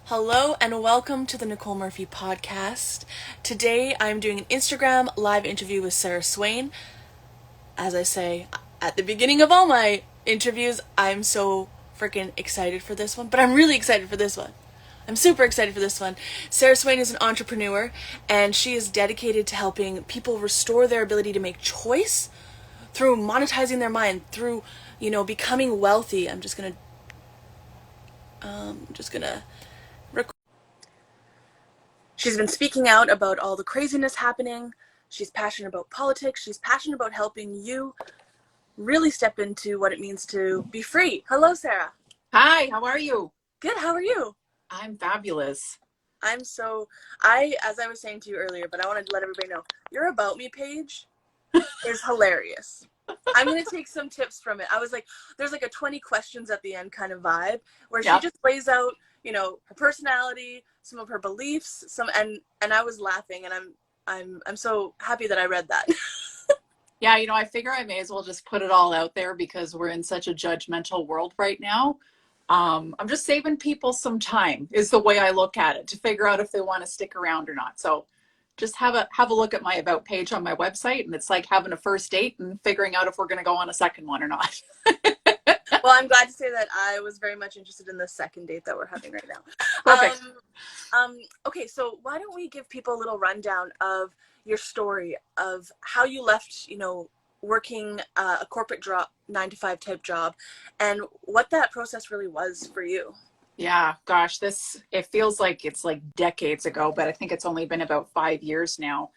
Hello and welcome to the Nicole Murphy podcast. Today I'm doing an Instagram live interview with Sarah Swain. As I say at the beginning of all my interviews, I'm so freaking excited for this one, but I'm really excited for this one. I'm super excited for this one. Sarah Swain is an entrepreneur and she is dedicated to helping people restore their ability to make choice through monetizing their mind, through, becoming wealthy. I'm just gonna She's been speaking out about all the craziness happening. She's passionate about politics. She's passionate about helping you really step into what it means to be free. Hello, Sarah. Hi, how are you? Good. How are you? I'm fabulous. I'm so, as I was saying to you earlier, but I wanted to let everybody know, your About Me page is hilarious. I'm going to take some tips from it. I was like, there's like a 20 questions at the end kind of vibe where she Yep. just lays out, her personality, some of her beliefs, and I was laughing and I'm so happy that I read that. Yeah, I figure I may as well just put it all out there because we're in such a judgmental world right now. I'm just saving people some time is the way I look at it to figure out if they want to stick around or not. So just have a look at my about page on my website, and it's like having a first date and figuring out if we're going to go on a second one or not. Well, I'm glad to say that I was very much interested in the second date that we're having right now. Perfect. Okay, so why don't we give people a little rundown of your story of how you left, working a corporate job, 9 to 5 type job, and what that process really was for you. Yeah, gosh, it feels like it's like decades ago, but I think it's only been about 5 years now.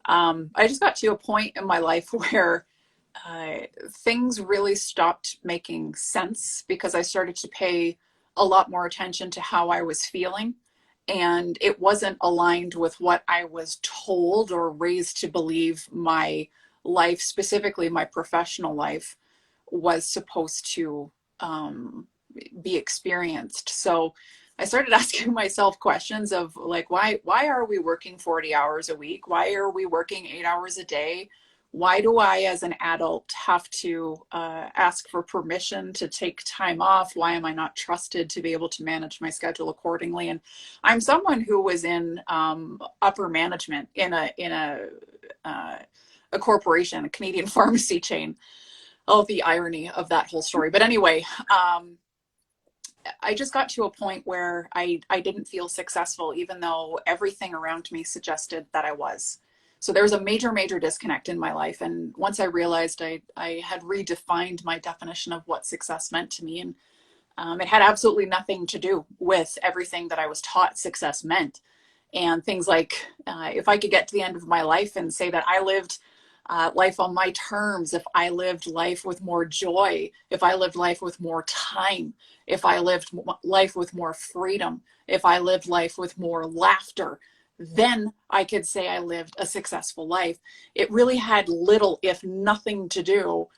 I just got to a point in my life where uh, things really stopped making sense because I started to pay a lot more attention to how I was feeling. And it wasn't aligned with what I was told or raised to believe my life, specifically my professional life, was supposed to be experienced. So I started asking myself questions of like, why are we working 40 hours a week? Why are we working 8 hours a day? Why do I, as an adult, have to ask for permission to take time off? Why am I not trusted to be able to manage my schedule accordingly? And I'm someone who was in upper management in a corporation, a Canadian pharmacy chain. Oh, the irony of that whole story. But anyway, I just got to a point where I didn't feel successful, even though everything around me suggested that I was. So there was a major, major disconnect in my life. And once I realized I had redefined my definition of what success meant to me, and it had absolutely nothing to do with everything that I was taught success meant. And things like if I could get to the end of my life and say that I lived life on my terms, if I lived life with more joy, if I lived life with more time, if I lived life with more freedom, if I lived life with more laughter, then I could say I lived a successful life. It really had little, if nothing to do,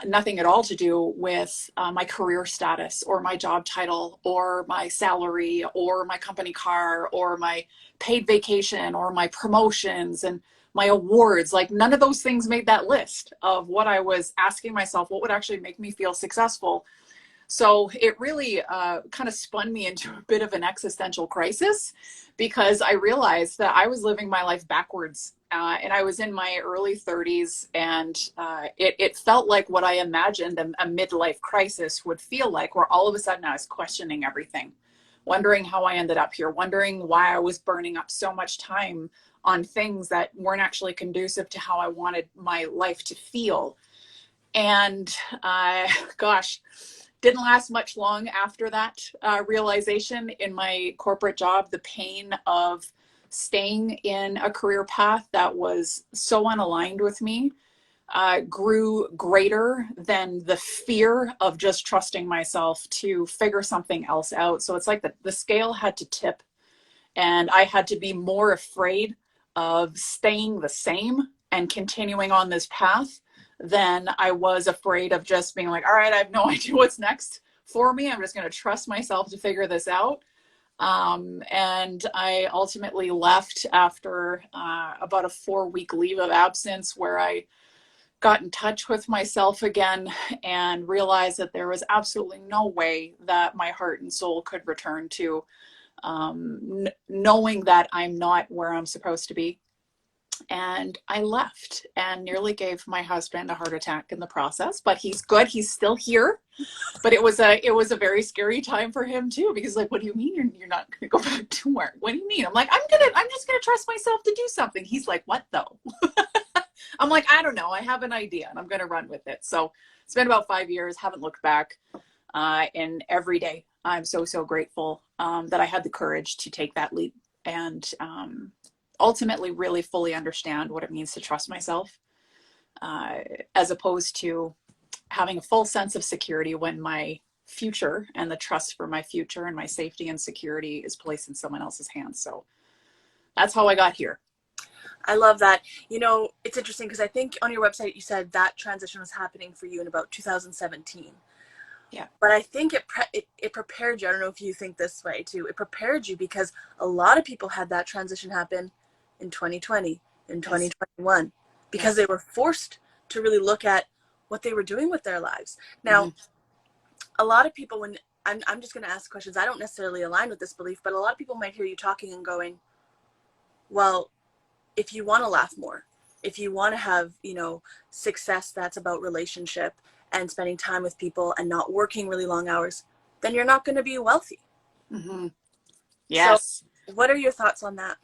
nothing at all to do with my career status or my job title or my salary or my company car or my paid vacation or my promotions and my awards. Like none of those things made that list of what I was asking myself, what would actually make me feel successful. So it really kind of spun me into a bit of an existential crisis because I realized that I was living my life backwards. And I was in my early 30s, and it felt like what I imagined a midlife crisis would feel like, where all of a sudden I was questioning everything, wondering how I ended up here, wondering why I was burning up so much time on things that weren't actually conducive to how I wanted my life to feel. And gosh, didn't last much long after that realization in my corporate job. The pain of staying in a career path that was so unaligned with me grew greater than the fear of just trusting myself to figure something else out. So it's like the scale had to tip, and I had to be more afraid of staying the same and continuing on this path than I was afraid of just being like, all right, I have no idea what's next for me. I'm just going to trust myself to figure this out. And I ultimately left after about a 4 week leave of absence, where I got in touch with myself again and realized that there was absolutely no way that my heart and soul could return to knowing that I'm not where I'm supposed to be. And I left and nearly gave my husband a heart attack in the process, but he's good. He's still here. But it was a very scary time for him too, because like, what do you mean you're not going to go back to work? What do you mean? I'm like, I'm just going to trust myself to do something. He's like, what though? I'm like, I don't know. I have an idea and I'm going to run with it. So it's been about 5 years, haven't looked back. And every day I'm so, so grateful that I had the courage to take that leap and ultimately really fully understand what it means to trust myself, as opposed to having a full sense of security when my future and the trust for my future and my safety and security is placed in someone else's hands. So that's how I got here. I love that. You know, it's interesting because I think on your website you said that transition was happening for you in about 2017. Yeah. But I think it prepared you. I don't know if you think this way too. It prepared you because a lot of people had that transition happen in 2020, in 2021, because they were forced to really look at what they were doing with their lives. Now, a lot of people, when I'm just going to ask questions, I don't necessarily align with this belief, but a lot of people might hear you talking and going, well, if you want to laugh more, if you want to have, you know, success that's about relationship and spending time with people and not working really long hours, then you're not going to be wealthy. Mm-hmm. Yes. So what are your thoughts on that?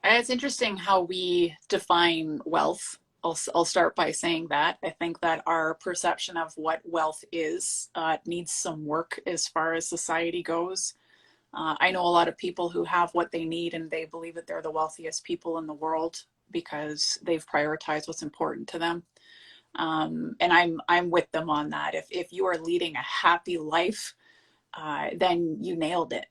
It's interesting how we define wealth. I'll start by saying that. I think that our perception of what wealth is needs some work as far as society goes. I know a lot of people who have what they need and they believe that they're the wealthiest people in the world because they've prioritized what's important to them. And I'm with them on that. If you are leading a happy life, then you nailed it.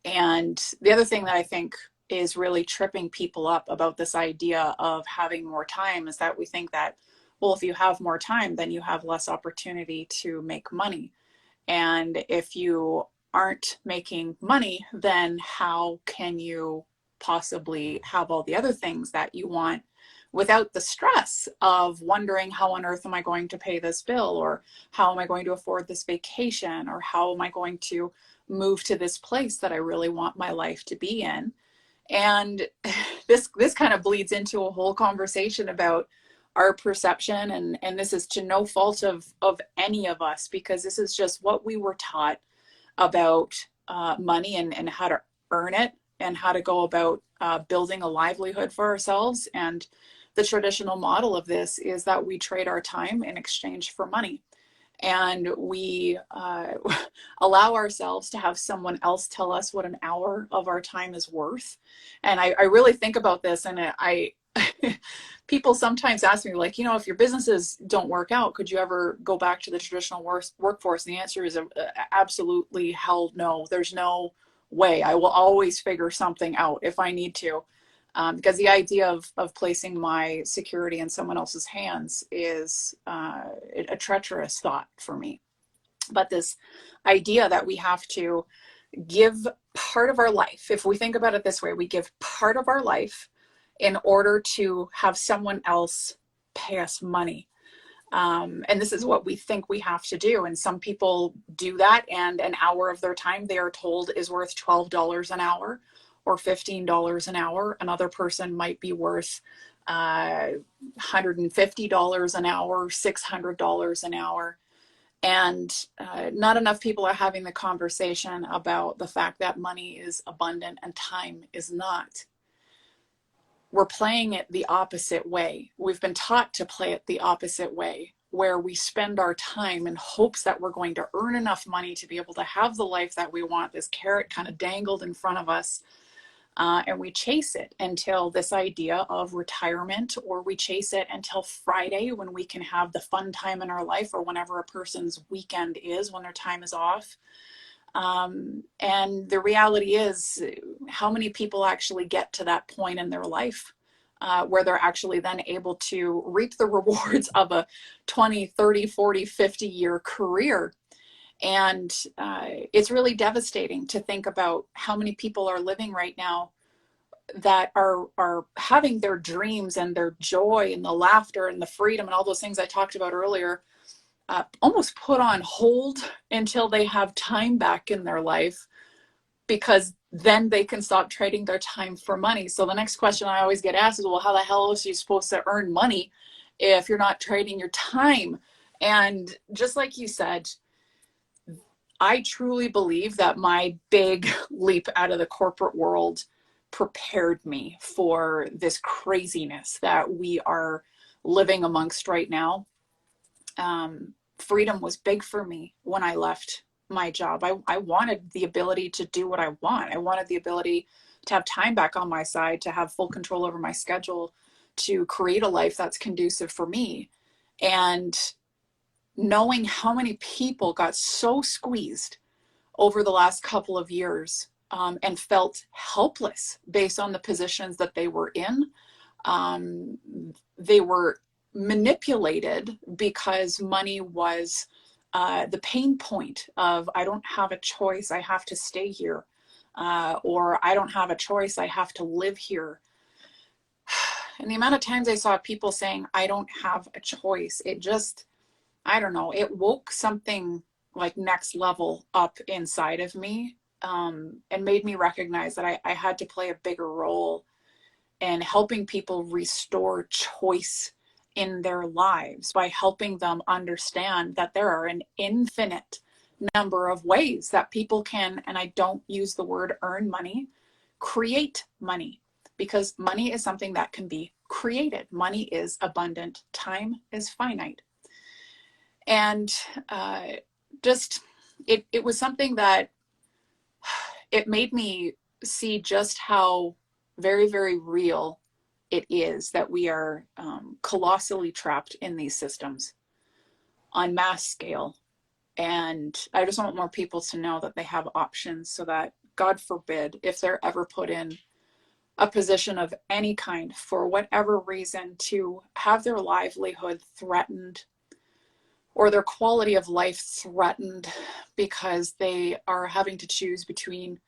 And the other thing that I think is really tripping people up about this idea of having more time is that we think that, well, if you have more time, then you have less opportunity to make money. And if you aren't making money, then how can you possibly have all the other things that you want without the stress of wondering how on earth am I going to pay this bill, or how am I going to afford this vacation, or how am I going to move to this place that I really want my life to be in? And this kind of bleeds into a whole conversation about our perception, and this is to no fault of any of us, because this is just what we were taught about money and how to earn it and how to go about building a livelihood for ourselves. And the traditional model of this is that we trade our time in exchange for money. And we allow ourselves to have someone else tell us what an hour of our time is worth. And I really think about this, and I people sometimes ask me, like, you know, if your businesses don't work out, could you ever go back to the traditional workforce? And the answer is absolutely hell no. There's no way. I will always figure something out if I need to. Because the idea of placing my security in someone else's hands is a treacherous thought for me. But this idea that we have to give part of our life, if we think about it this way, we give part of our life in order to have someone else pay us money. And this is what we think we have to do. And some people do that, and an hour of their time they are told is worth $12 an hour or $15 an hour. Another person might be worth $150 an hour, $600 an hour. And not enough people are having the conversation about the fact that money is abundant and time is not. We're playing it the opposite way. We've been taught to play it the opposite way, where we spend our time in hopes that we're going to earn enough money to be able to have the life that we want, this carrot kind of dangled in front of us. And we chase it until this idea of retirement, or we chase it until Friday when we can have the fun time in our life, or whenever a person's weekend is, when their time is off. And the reality is, how many people actually get to that point in their life where they're actually then able to reap the rewards of a 20, 30, 40, 50-year career? And it's really devastating to think about how many people are living right now that are having their dreams and their joy and the laughter and the freedom and all those things I talked about earlier almost put on hold until they have time back in their life, because then they can stop trading their time for money. So the next question I always get asked is, well, how the hell is you supposed to earn money if you're not trading your time? And just like you said, I truly believe that my big leap out of the corporate world prepared me for this craziness that we are living amongst right now. Freedom was big for me when I left my job. I wanted the ability to do what I want. I wanted the ability to have time back on my side, to have full control over my schedule, to create a life that's conducive for me. And knowing how many people got so squeezed over the last couple of years, and felt helpless based on the positions that they were in. They were manipulated because money was the pain point of, I don't have a choice, I have to stay here. Or I don't have a choice, I have to live here. And the amount of times I saw people saying, I don't have a choice, it just, I don't know, it woke something like next level up inside of me, and made me recognize that I had to play a bigger role in helping people restore choice in their lives by helping them understand that there are an infinite number of ways that people can, and I don't use the word earn money, create money, because money is something that can be created. Money is abundant. Time is finite. And just, it was something that it made me see just how very, very real it is that we are colossally trapped in these systems on mass scale. And I just want more people to know that they have options, so that, God forbid, if they're ever put in a position of any kind for whatever reason to have their livelihood threatened or their quality of life threatened because they are having to choose between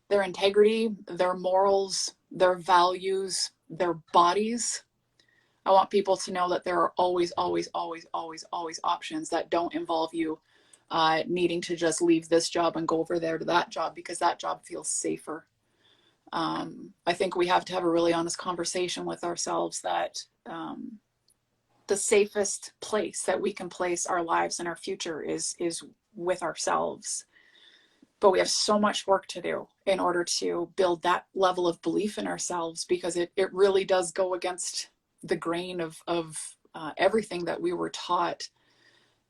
their integrity, their morals, their values, their bodies, I want people to know that there are always, always, always, always, always options that don't involve you needing to just leave this job and go over there to that job because that job feels safer. I think we have to have a really honest conversation with ourselves that the safest place that we can place our lives and our future is with ourselves. But we have so much work to do in order to build that level of belief in ourselves, because it really does go against the grain of everything that we were taught.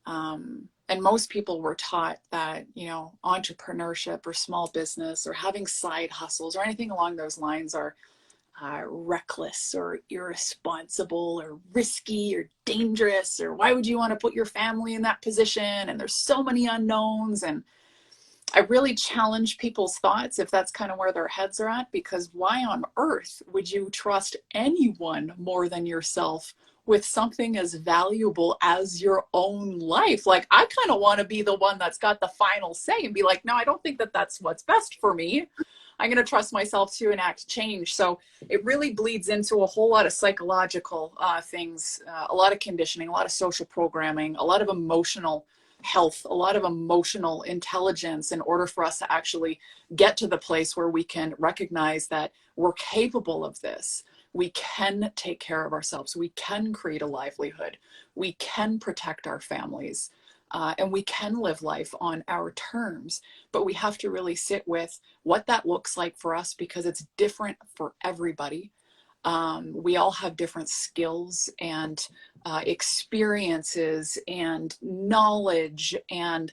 And most people were taught that, you know, entrepreneurship or small business or having side hustles or anything along those lines are reckless or irresponsible or risky or dangerous, or why would you want to put your family in that position? And there's so many unknowns. And I really challenge people's thoughts if that's kind of where their heads are at, because why on earth would you trust anyone more than yourself with something as valuable as your own life? Like, I kind of want to be the one that's got the final say and be like, no, I don't think that that's what's best for me. I'm going to trust myself to enact change. So it really bleeds into a whole lot of psychological things, a lot of conditioning, a lot of social programming, a lot of emotional health, a lot of emotional intelligence in order for us to actually get to the place where we can recognize that we're capable of this. We can take care of ourselves. We can create a livelihood. We can protect our families. And we can live life on our terms. But we have to really sit with what that looks like for us, because it's different for everybody. We all have different skills and experiences and knowledge and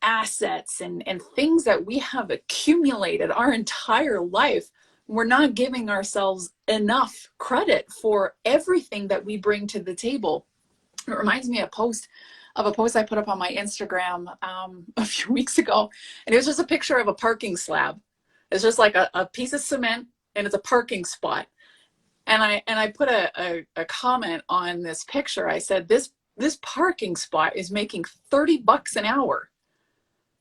assets and things that we have accumulated our entire life. We're not giving ourselves enough credit for everything that we bring to the table. It reminds me of a post I put up on my Instagram a few weeks ago, and it was just a picture of a parking slab. It's just like a piece of cement, and it's a parking spot. And I put a comment on this picture. I said, this parking spot is making $30 an hour.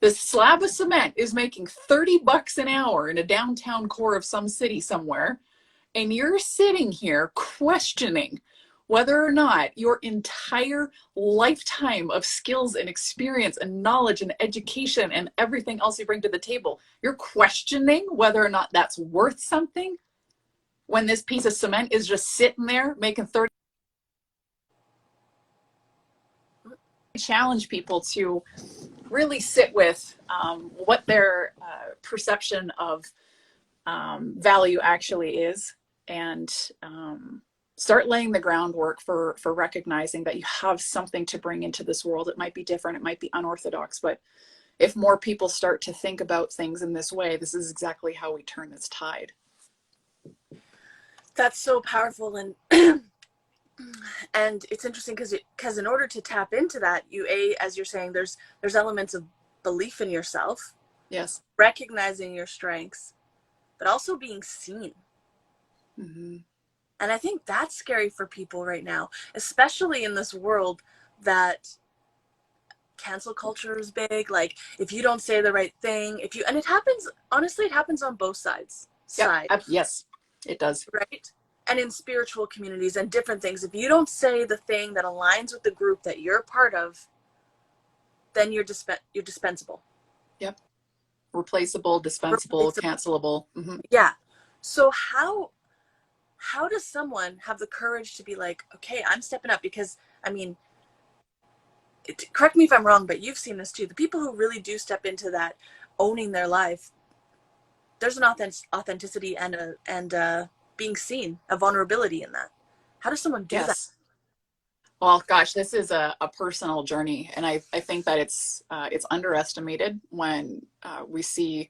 This slab of cement is making $30 an hour in a downtown core of some city somewhere. And you're sitting here questioning whether or not your entire lifetime of skills and experience and knowledge and education and everything else you bring to the table, you're questioning whether or not that's worth something when this piece of cement is just sitting there making 30. Challenge people to really sit with what their perception of value actually is, and start laying the groundwork for recognizing that you have something to bring into this world. It might be different, it might be unorthodox, but if more people start to think about things in this way, this is exactly how we turn this tide. That's so powerful. And and it's interesting because in order to tap into that, as you're saying, there's elements of belief in yourself, Yes, recognizing your strengths, but also being seen. mm-hmm. And I think that's scary for people right now, especially in this world that cancel culture is big. Like, if you don't say the right thing, and it happens, honestly, it happens on both sides. Yep. Yes, it does. Right? And in spiritual communities and different things, if you don't say the thing that aligns with the group that you're part of, then you're dispensable. Yep. Replaceable, dispensable, cancelable. Mm-hmm. Yeah. So how does someone have the courage to be like, okay, I'm stepping up? Because, I mean, correct me if I'm wrong, but you've seen this too. The people who really do step into that, owning their life, there's an authenticity and being seen, a vulnerability in that. How does someone do that? Well, gosh, this is a personal journey, and I think that it's underestimated when we see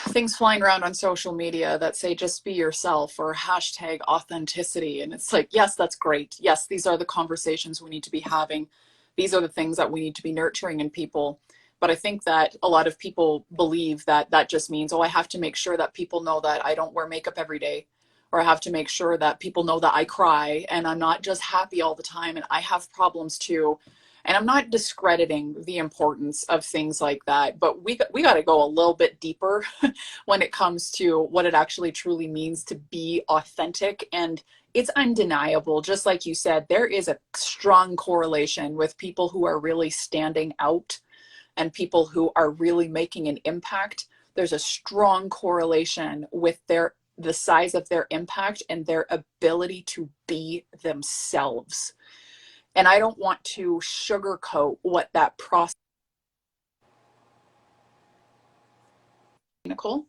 things flying around on social media that say just be yourself or hashtag authenticity. And it's like, yes, that's great. Yes, these are the conversations we need to be having. These are the things that we need to be nurturing in people. But I think that a lot of people believe that that just means, oh, I have to make sure that people know that I don't wear makeup every day, or I have to make sure that people know that I cry and I'm not just happy all the time and I have problems too. And I'm not discrediting the importance of things like that, but we got to go a little bit deeper when it comes to what it actually truly means to be authentic. And it's undeniable, just like you said, there is a strong correlation with people who are really standing out and people who are really making an impact. There's a strong correlation with the size of their impact and their ability to be themselves. And I don't want to sugarcoat what that process. Nicole?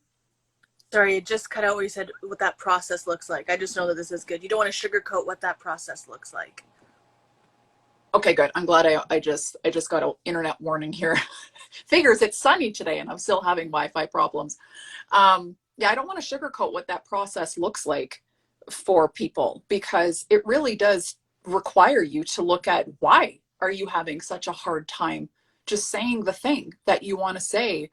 Sorry, it just cut out where you said what that process looks like. I just know that this is good. You don't want to sugarcoat what that process looks like. Okay, good. I'm glad I just got an internet warning here. Figures it's sunny today and I'm still having Wi-Fi problems. Yeah, I don't want to sugarcoat what that process looks like for people, because it really does require you to look at, why are you having such a hard time just saying the thing that you want to say?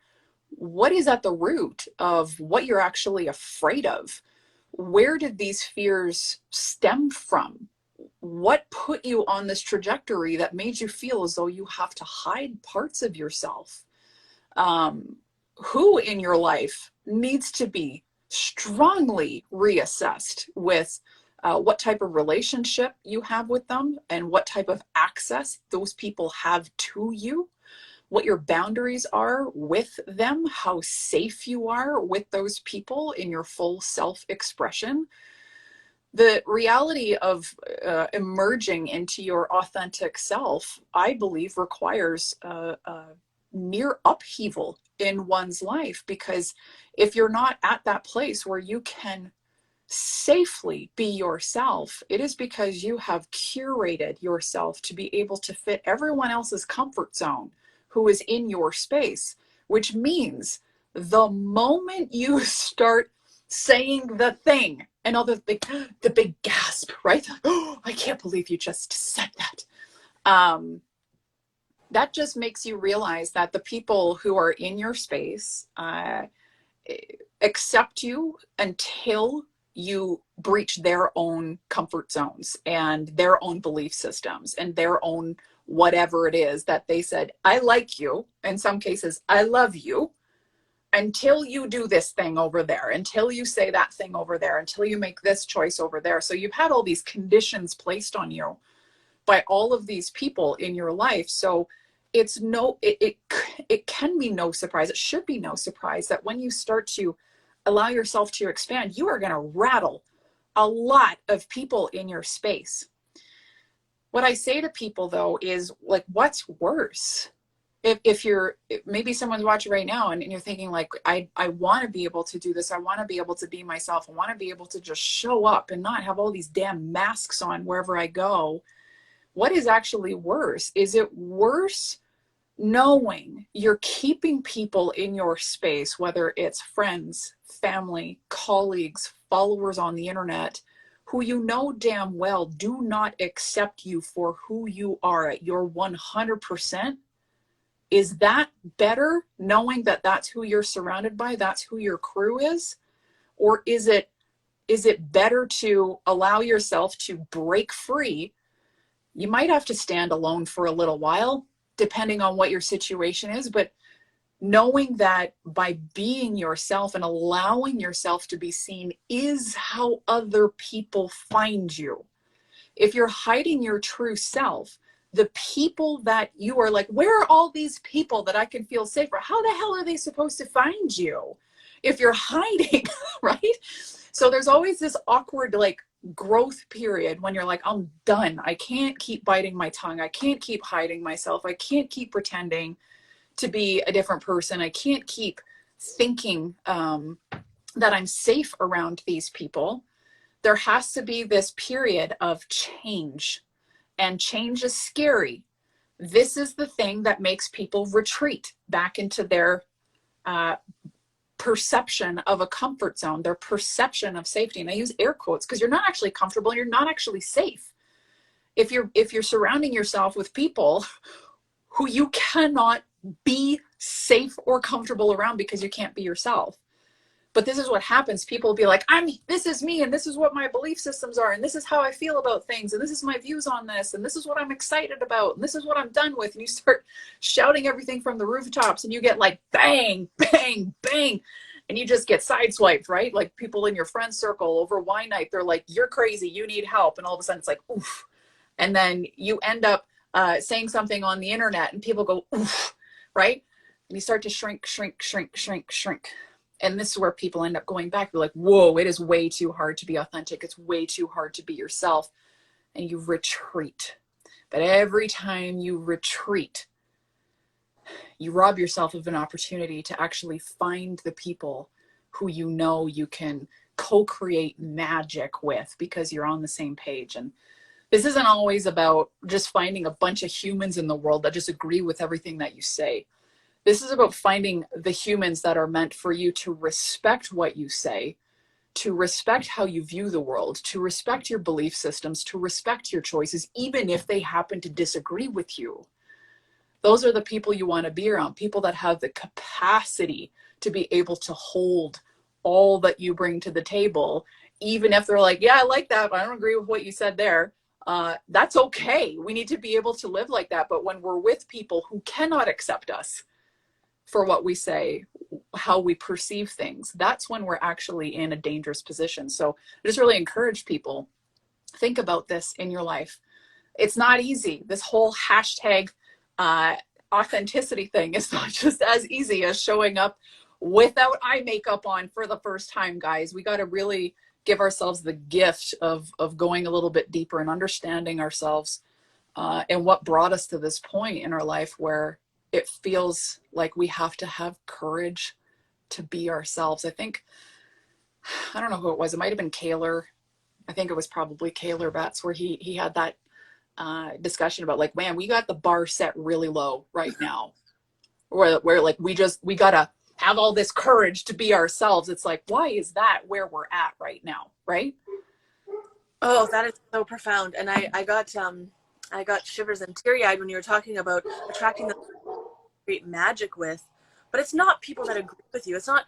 What is at the root of what you're actually afraid of? Where did these fears stem from? What put you on this trajectory that made you feel as though you have to hide parts of yourself? Who in your life needs to be strongly reassessed with what type of relationship you have with them and what type of access those people have to you, what your boundaries are with them, how safe you are with those people in your full self-expression. The reality of emerging into your authentic self, I believe, requires a near upheaval in one's life, because if you're not at that place where you can safely be yourself, it is because you have curated yourself to be able to fit everyone else's comfort zone who is in your space, which means the moment you start saying the thing, and all the big gasp, right? Oh, I can't believe you just said that. That just makes you realize that the people who are in your space accept you until you breach their own comfort zones and their own belief systems and their own whatever it is that they said, I like you. In some cases, I love you. until you do this thing over there, until you say that thing over there, until you make this choice over there. So you've had all these conditions placed on you by all of these people in your life. So it can be no surprise. It should be no surprise that when you start to allow yourself to expand, you are going to rattle a lot of people in your space. What I say to people though is like, what's worse? If you're, maybe someone's watching right now and you're thinking like, I want to be able to do this. I want to be able to be myself. I want to be able to just show up and not have all these damn masks on wherever I go. What is actually worse? Is it worse knowing you're keeping people in your space, whether it's friends, family, colleagues, followers on the internet, who you know damn well do not accept you for who you are at your 100%? Is that better, knowing that that's who you're surrounded by, that's who your crew is? Or is it better to allow yourself to break free? You might have to stand alone for a little while, depending on what your situation is, but knowing that by being yourself and allowing yourself to be seen is how other people find you. If you're hiding your true self, the people that you are like, where are all these people that I can feel safer? How the hell are they supposed to find you if you're hiding, right? So there's always this awkward like growth period when you're like, I'm done. I can't keep biting my tongue. I can't keep hiding myself. I can't keep pretending to be a different person. I can't keep thinking that I'm safe around these people. There has to be this period of change, and change is scary. This is the thing that makes people retreat back into their perception of a comfort zone, their perception of safety. And I use air quotes because you're not actually comfortable and you're not actually safe. If you're surrounding yourself with people who you cannot be safe or comfortable around because you can't be yourself. But this is what happens. People will be like, this is me, and this is what my belief systems are, and this is how I feel about things, and this is my views on this, and this is what I'm excited about, and this is what I'm done with. And you start shouting everything from the rooftops, and you get like bang, bang, bang, and you just get sideswiped, right? Like people in your friend circle over wine night, they're like, you're crazy, you need help. And all of a sudden it's like, oof. And then you end up saying something on the internet, and people go, oof, right? And you start to shrink, shrink, shrink, shrink, shrink. And this is where people end up going back. They're like, whoa, it is way too hard to be authentic. It's way too hard to be yourself. And you retreat. But every time you retreat, you rob yourself of an opportunity to actually find the people who you know you can co-create magic with because you're on the same page. And this isn't always about just finding a bunch of humans in the world that just agree with everything that you say. This is about finding the humans that are meant for you to respect what you say, to respect how you view the world, to respect your belief systems, to respect your choices, even if they happen to disagree with you. Those are the people you want to be around, people that have the capacity to be able to hold all that you bring to the table, even if they're like, yeah, I like that, but I don't agree with what you said there. That's okay. We need to be able to live like that. But when we're with people who cannot accept us for what we say, how we perceive things, that's when we're actually in a dangerous position. So I just really encourage people, think about this in your life. It's not easy. This whole hashtag authenticity thing is not just as easy as showing up without eye makeup on for the first time, guys. We got to really give ourselves the gift of going a little bit deeper and understanding ourselves and what brought us to this point in our life where it feels like we have to have courage to be ourselves. I think, I don't know who it was. It might've been Kaler. I think it was probably Kaler Betts, where he had that discussion about like, man, we got the bar set really low right now. Where like, we gotta have all this courage to be ourselves. It's like, why is that where we're at right now? Right? Oh, that is so profound. And I got shivers and teary-eyed when you were talking about attracting the great magic with, but it's not people that agree with you. It's not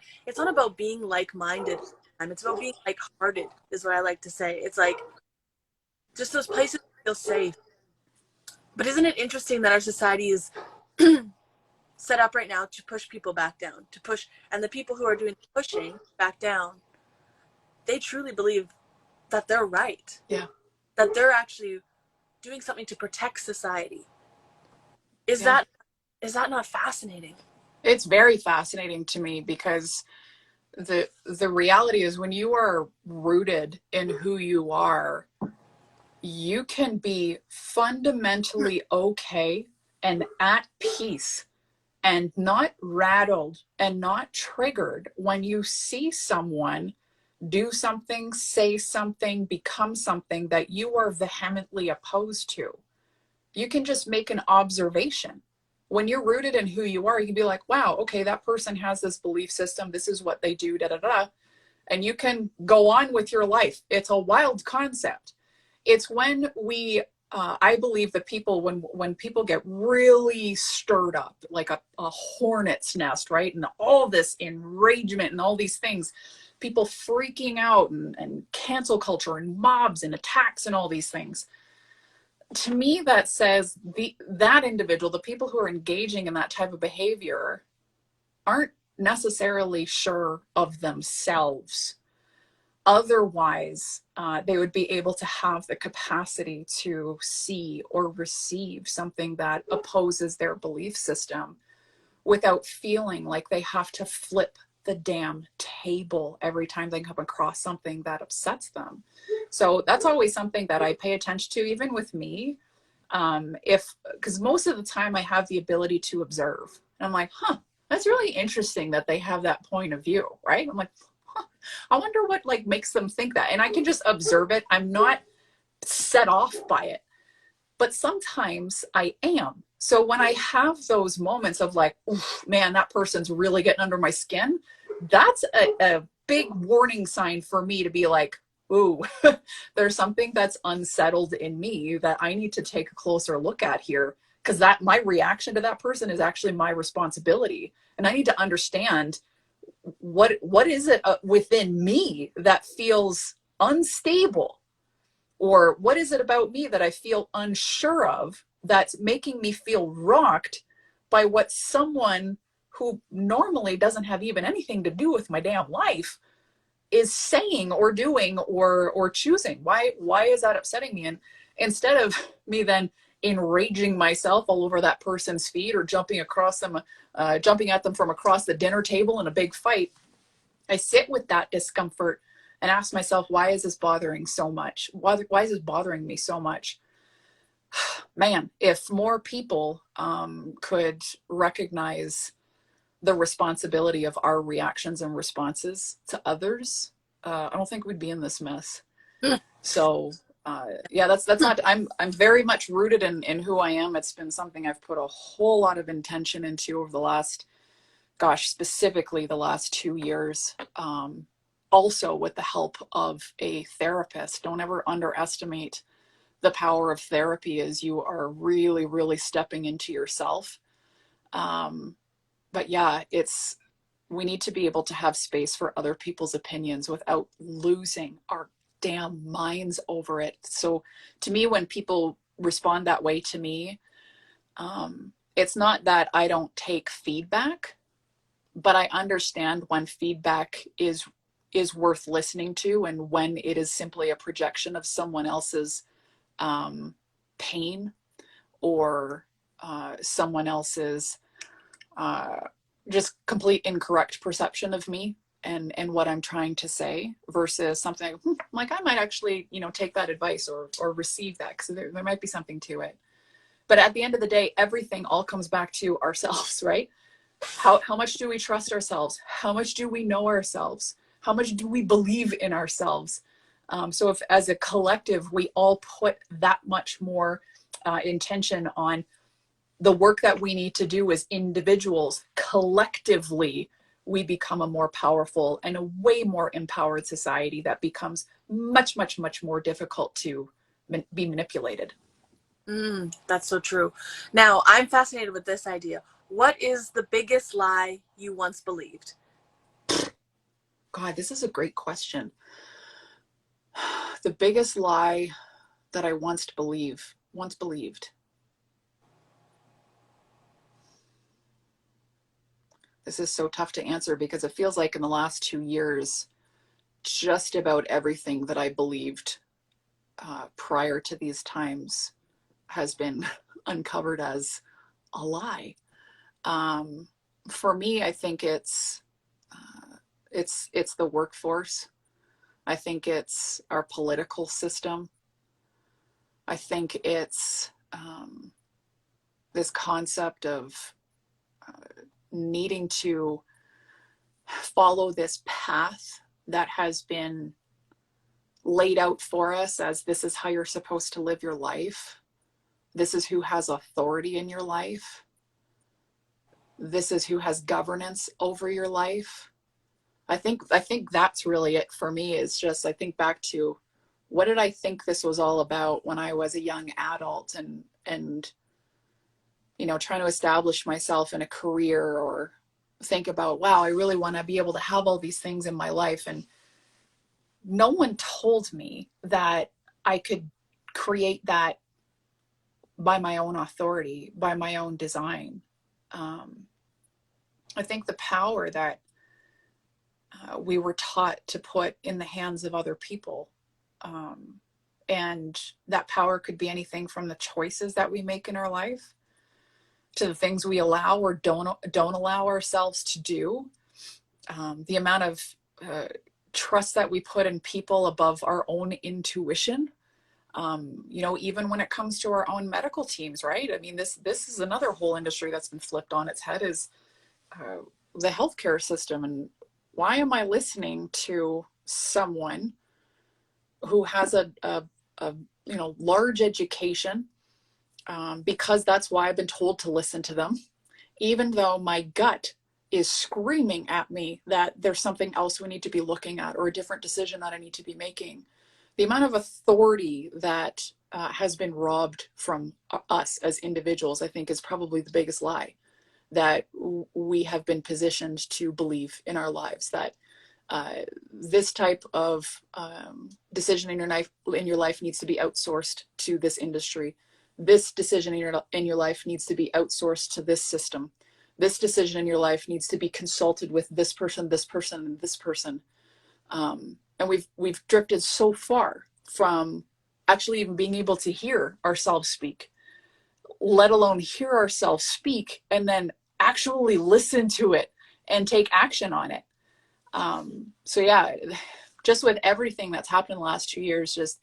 about being like-minded, and it's about being like-hearted is what I like to say. It's like just those places feel safe. But isn't it interesting that our society is set up right now to push people back down, to push, and the people who are doing the pushing back down, they truly believe that they're right. Yeah. That they're actually doing something to protect society. Is Yeah. that is that not fascinating? It's very fascinating to me because the reality is when you are rooted in who you are, you can be fundamentally okay and at peace and not rattled and not triggered when you see someone do something, say something, become something that you are vehemently opposed to. You can just make an observation. When you're rooted in who you are, you can be like, wow, okay, that person has this belief system. This is what they do, da da da. And you can go on with your life. It's a wild concept. It's when I believe that people, when people get really stirred up, like a hornet's nest, right? And all this enragement and all these things, people freaking out and cancel culture and mobs and attacks and all these things. To me, that says that individual, the people who are engaging in that type of behavior, aren't necessarily sure of themselves. Otherwise, they would be able to have the capacity to see or receive something that opposes their belief system without feeling like they have to flip the damn table every time they come across something that upsets them. So that's always something that I pay attention to, even with me. Because most of the time I have the ability to observe. And I'm like, that's really interesting that they have that point of view, right? I'm like, I wonder what like makes them think that. And I can just observe it. I'm not set off by it. But sometimes I am. So when I have those moments of like, man, that person's really getting under my skin, that's a big warning sign for me to be like, ooh, there's something that's unsettled in me that I need to take a closer look at here. Because that my reaction to that person is actually my responsibility. And I need to understand what is it within me that feels unstable, or what is it about me that I feel unsure of that's making me feel rocked by what someone who normally doesn't have even anything to do with my damn life is saying or doing or choosing. Why is that upsetting me? And instead of me then enraging myself all over that person's feet or jumping at them from across the dinner table in a big fight, I sit with that discomfort and ask myself, why is this bothering so much? Why is this bothering me so much? Man, if more people could recognize the responsibility of our reactions and responses to others, I don't think we'd be in this mess. So yeah, that's not, I'm very much rooted in who I am. It's been something I've put a whole lot of intention into over the last, specifically the last 2 years. Also with the help of a therapist. Don't ever underestimate the power of therapy as you are really, really stepping into yourself. But yeah, we need to be able to have space for other people's opinions without losing our damn minds over it. So to me, when people respond that way to me, it's not that I don't take feedback, but I understand when feedback is worth listening to and when it is simply a projection of someone else's pain or someone else's just complete incorrect perception of me and what I'm trying to say versus something like I might actually, take that advice or receive that because there might be something to it. But at the end of the day, everything all comes back to ourselves, right? How much do we trust ourselves? How much do we know ourselves? How much do we believe in ourselves? So if as a collective, we all put that much more intention on the work that we need to do as individuals, collectively, we become a more powerful and a way more empowered society that becomes much, much, much more difficult to be manipulated. That's so true. Now, I'm fascinated with this idea. What is the biggest lie you once believed? God, this is a great question. The biggest lie that I once believed. this is so tough to answer because it feels like in the last 2 years, just about everything that I believed prior to these times has been uncovered as a lie. For me, I think it's the workforce. I think it's our political system. I think it's this concept of needing to follow this path that has been laid out for us as this is how you're supposed to live your life. This is who has authority in your life. This is who has governance over your life. I think that's really it for me. Is just, I think back to, what did I think this was all about when I was a young adult and trying to establish myself in a career, or think about, wow, I really want to be able to have all these things in my life. And no one told me that I could create that by my own authority, by my own design. I think the power that we were taught to put in the hands of other people, and that power could be anything from the choices that we make in our life to the things we allow or don't allow ourselves to do. The amount of trust that we put in people above our own intuition. Even when it comes to our own medical teams, right? I mean, this is another whole industry that's been flipped on its head, is the healthcare system. And why am I listening to someone who has a large education, because that's why I've been told to listen to them, even though my gut is screaming at me that there's something else we need to be looking at, or a different decision that I need to be making? The amount of authority that has been robbed from us as individuals, I think, is probably the biggest lie that we have been positioned to believe in our lives, that this type of decision in your life needs to be outsourced to this industry. This decision in your life needs to be outsourced to this system. This decision in your life needs to be consulted with this person, and this person. And we've drifted so far from actually even being able to hear ourselves speak, let alone hear ourselves speak and then actually listen to it and take action on it. So yeah, just with everything that's happened in the last 2 years, just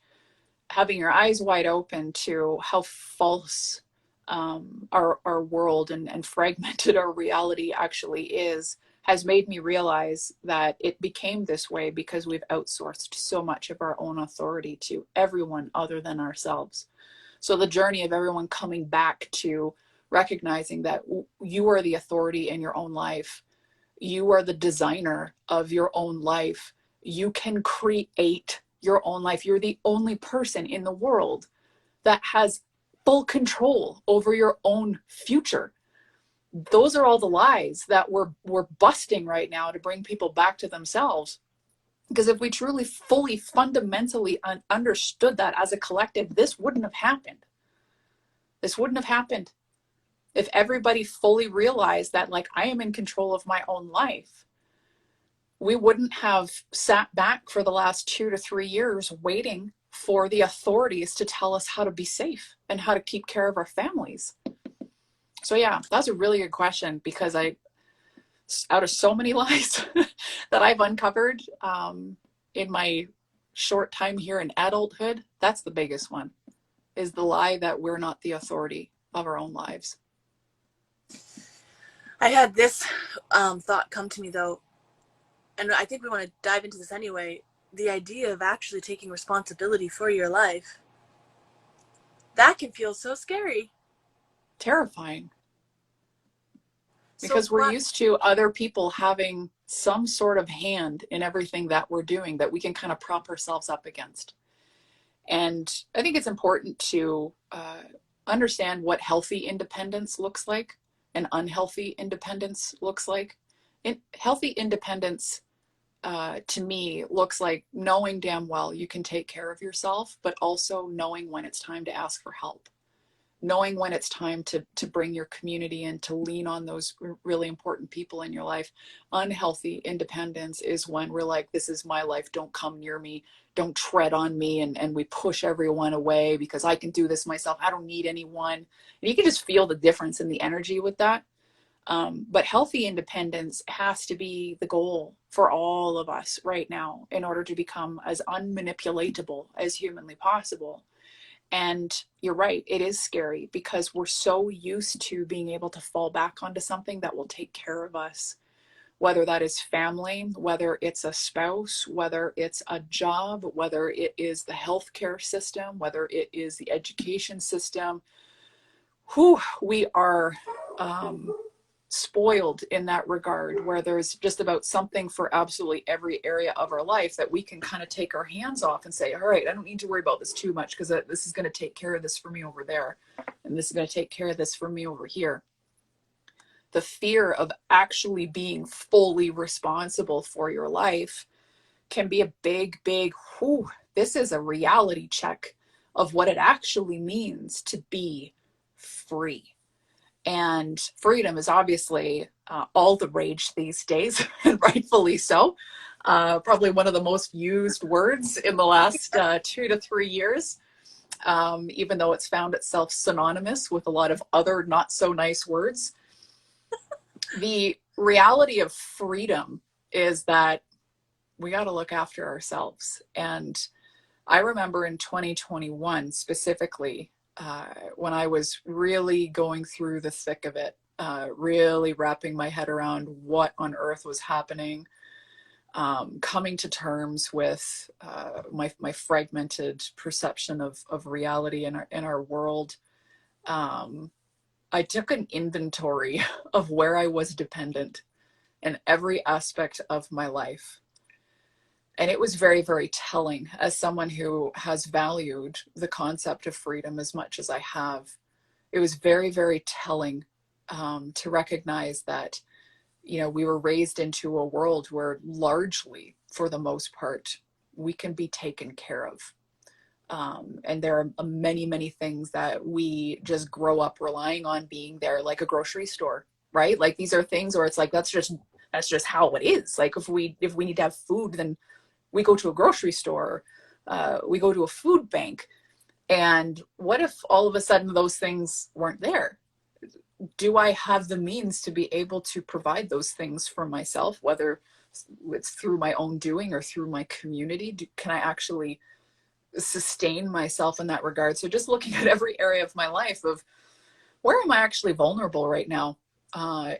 having your eyes wide open to how false our world and fragmented our reality actually is, has made me realize that it became this way because we've outsourced so much of our own authority to everyone other than ourselves. So the journey of everyone coming back to recognizing that you are the authority in your own life. You are the designer of your own life. You can create your own life. You're the only person in the world that has full control over your own future. Those are all the lies that we're busting right now to bring people back to themselves. Because if we truly, fully, fundamentally understood that as a collective, this wouldn't have happened. This wouldn't have happened if everybody fully realized that, like, I am in control of my own life. We wouldn't have sat back for the last 2 to 3 years waiting for the authorities to tell us how to be safe and how to keep care of our families. So yeah, that's a really good question, because out of so many lies that I've uncovered in my short time here in adulthood, that's the biggest one, is the lie that we're not the authority of our own lives. I had this thought come to me, though, and I think we want to dive into this anyway. The idea of actually taking responsibility for your life, that can feel so scary. Terrifying. Because we're used to other people having some sort of hand in everything that we're doing that we can kind of prop ourselves up against. And I think it's important to understand what healthy independence looks like and unhealthy independence looks like. Healthy independence, to me, looks like knowing damn well you can take care of yourself, but also knowing when it's time to ask for help. knowing when it's time to bring your community in, to lean on those really important people in your life. Unhealthy independence is when we're like, this is my life, don't come near me, don't tread on me, and we push everyone away because I can do this myself, I don't need anyone. And you can just feel the difference in the energy with that. But healthy independence has to be the goal for all of us right now in order to become as unmanipulatable as humanly possible. And you're right, it is scary because we're so used to being able to fall back onto something that will take care of us, whether that is family, whether it's a spouse, whether it's a job, whether it is the healthcare system, whether it is the education system. We are spoiled in that regard, where there's just about something for absolutely every area of our life that we can kind of take our hands off and say, all right, I don't need to worry about this too much because this is going to take care of this for me over there, and this is going to take care of this for me over here. The fear of actually being fully responsible for your life can be a big, this is a reality check of what it actually means to be free. And freedom is obviously all the rage these days, and rightfully so. Probably one of the most used words in the last 2 to 3 years, even though it's found itself synonymous with a lot of other not so nice words. The reality of freedom is that we got to look after ourselves. And I remember in 2021 specifically, when I was really going through the thick of it, really wrapping my head around what on earth was happening, coming to terms with my fragmented perception of reality in our world. I took an inventory of where I was dependent in every aspect of my life. And it was very, very telling, as someone who has valued the concept of freedom as much as I have. It was very, very telling to recognize that, we were raised into a world where largely, for the most part, we can be taken care of. And there are many, many things that we just grow up relying on being there, like a grocery store, right? Like these are things where it's like, that's just how it is. Like if we need to have food, then we go to a grocery store, we go to a food bank. And what if all of a sudden those things weren't there? Do I have the means to be able to provide those things for myself, whether it's through my own doing or through my community? Can I actually sustain myself in that regard? So just looking at every area of my life of where am I actually vulnerable right now?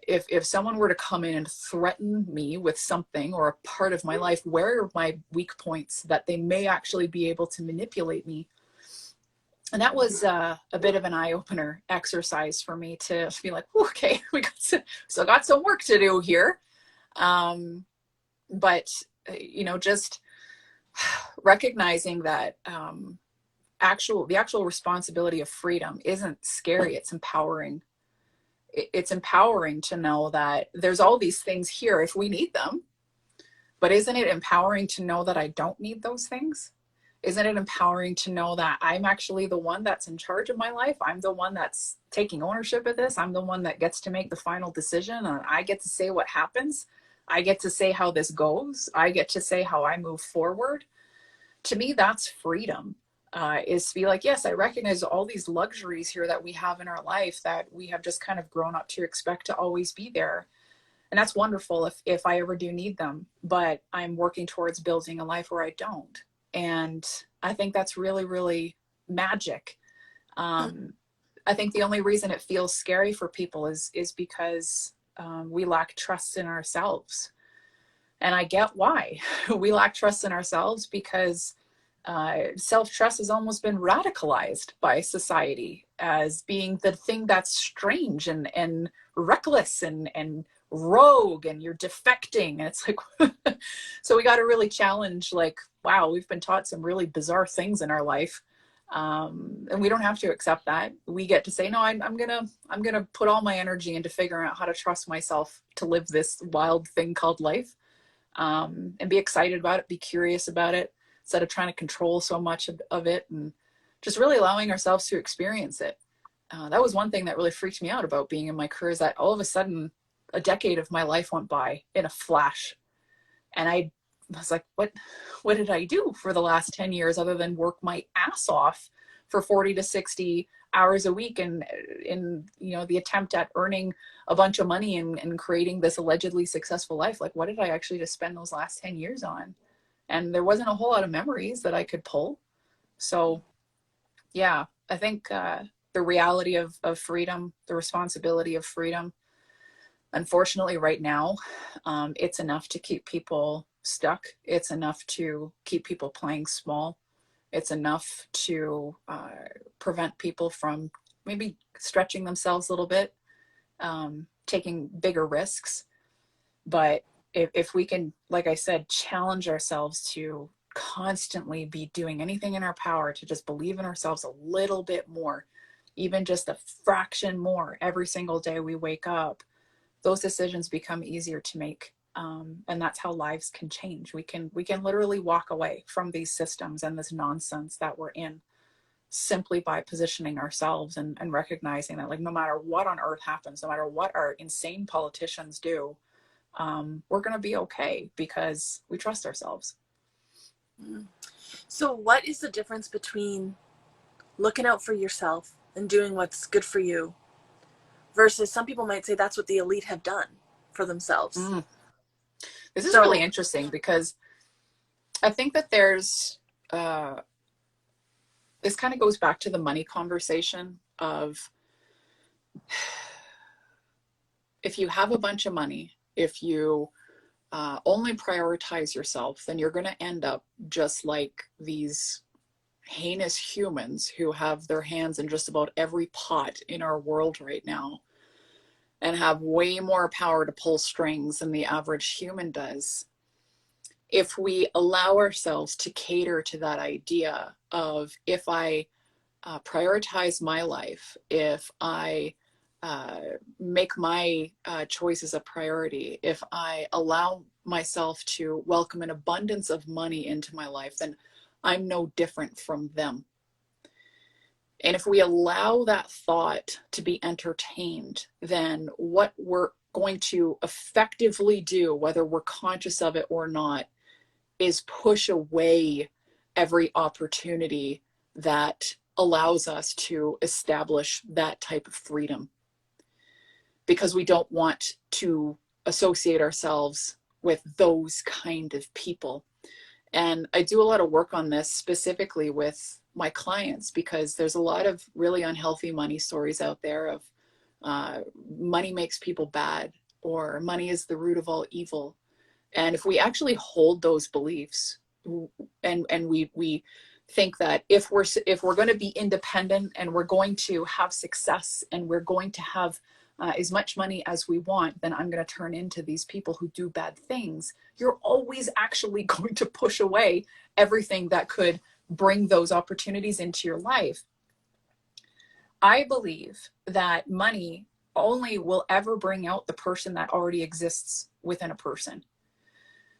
If someone were to come in and threaten me with something or a part of my life, where are my weak points that they may actually be able to manipulate me? And that was a bit of an eye-opener exercise for me to be like, okay, still got some work to do here. But just recognizing that the actual responsibility of freedom isn't scary, it's empowering. It's empowering to know that there's all these things here if we need them, but isn't it empowering to know that I don't need those things? Isn't it empowering to know that I'm actually the one that's in charge of my life? I'm the one that's taking ownership of this. I'm the one that gets to make the final decision, and I get to say what happens. I get to say how this goes. I get to say how I move forward. To me, that's freedom. Is to be like, yes, I recognize all these luxuries here that we have in our life that we have just kind of grown up to expect to always be there. And that's wonderful if I ever do need them, but I'm working towards building a life where I don't. And I think that's really, really magic. I think the only reason it feels scary for people is because we lack trust in ourselves. And I get why we lack trust in ourselves, because self-trust has almost been radicalized by society as being the thing that's strange and reckless and rogue, and you're defecting. And it's like, so we got to really challenge, like, wow, we've been taught some really bizarre things in our life. And we don't have to accept that. We get to say, no, I'm gonna put all my energy into figuring out how to trust myself to live this wild thing called life, and be excited about it, be curious about it, instead of trying to control so much of it, and just really allowing ourselves to experience it. that was one thing that really freaked me out about being in my career, is that all of a sudden a decade of my life went by in a flash. And I was like, what did I do for the last 10 years other than work my ass off for 40 to 60 hours a week, and in, you know, the attempt at earning a bunch of money and creating this allegedly successful life? Like, what did I actually just spend those last 10 years on? And there wasn't a whole lot of memories that I could pull. So yeah, I think the reality of freedom, the responsibility of freedom, unfortunately right now, it's enough to keep people stuck. It's enough to keep people playing small. It's enough to prevent people from maybe stretching themselves a little bit, taking bigger risks. But if we can, like I said, challenge ourselves to constantly be doing anything in our power to just believe in ourselves a little bit more, even just a fraction more every single day we wake up, those decisions become easier to make. And that's how lives can change. We can literally walk away from these systems and this nonsense that we're in, simply by positioning ourselves and recognizing that, like, no matter what on earth happens, no matter what our insane politicians do, we're going to be okay because we trust ourselves. So what is the difference between looking out for yourself and doing what's good for you versus some people might say that's what the elite have done for themselves? This is really interesting because I think that there's this kind of goes back to the money conversation of, if you have a bunch of money, if you only prioritize yourself, then you're going to end up just like these heinous humans who have their hands in just about every pot in our world right now and have way more power to pull strings than the average human does. If we allow ourselves to cater to that idea of, if I prioritize my life, if I make my choices a priority, if I allow myself to welcome an abundance of money into my life, then I'm no different from them. And if we allow that thought to be entertained, then what we're going to effectively do, whether we're conscious of it or not, is push away every opportunity that allows us to establish that type of freedom, because we don't want to associate ourselves with those kind of people. And I do a lot of work on this specifically with my clients, because there's a lot of really unhealthy money stories out there of money makes people bad, or money is the root of all evil. And if we actually hold those beliefs, and we think that if we're going to be independent and we're going to have success and we're going to have as much money as we want, then I'm going to turn into these people who do bad things. You're always actually going to push away everything that could bring those opportunities into your life. I believe that money only will ever bring out the person that already exists within a person.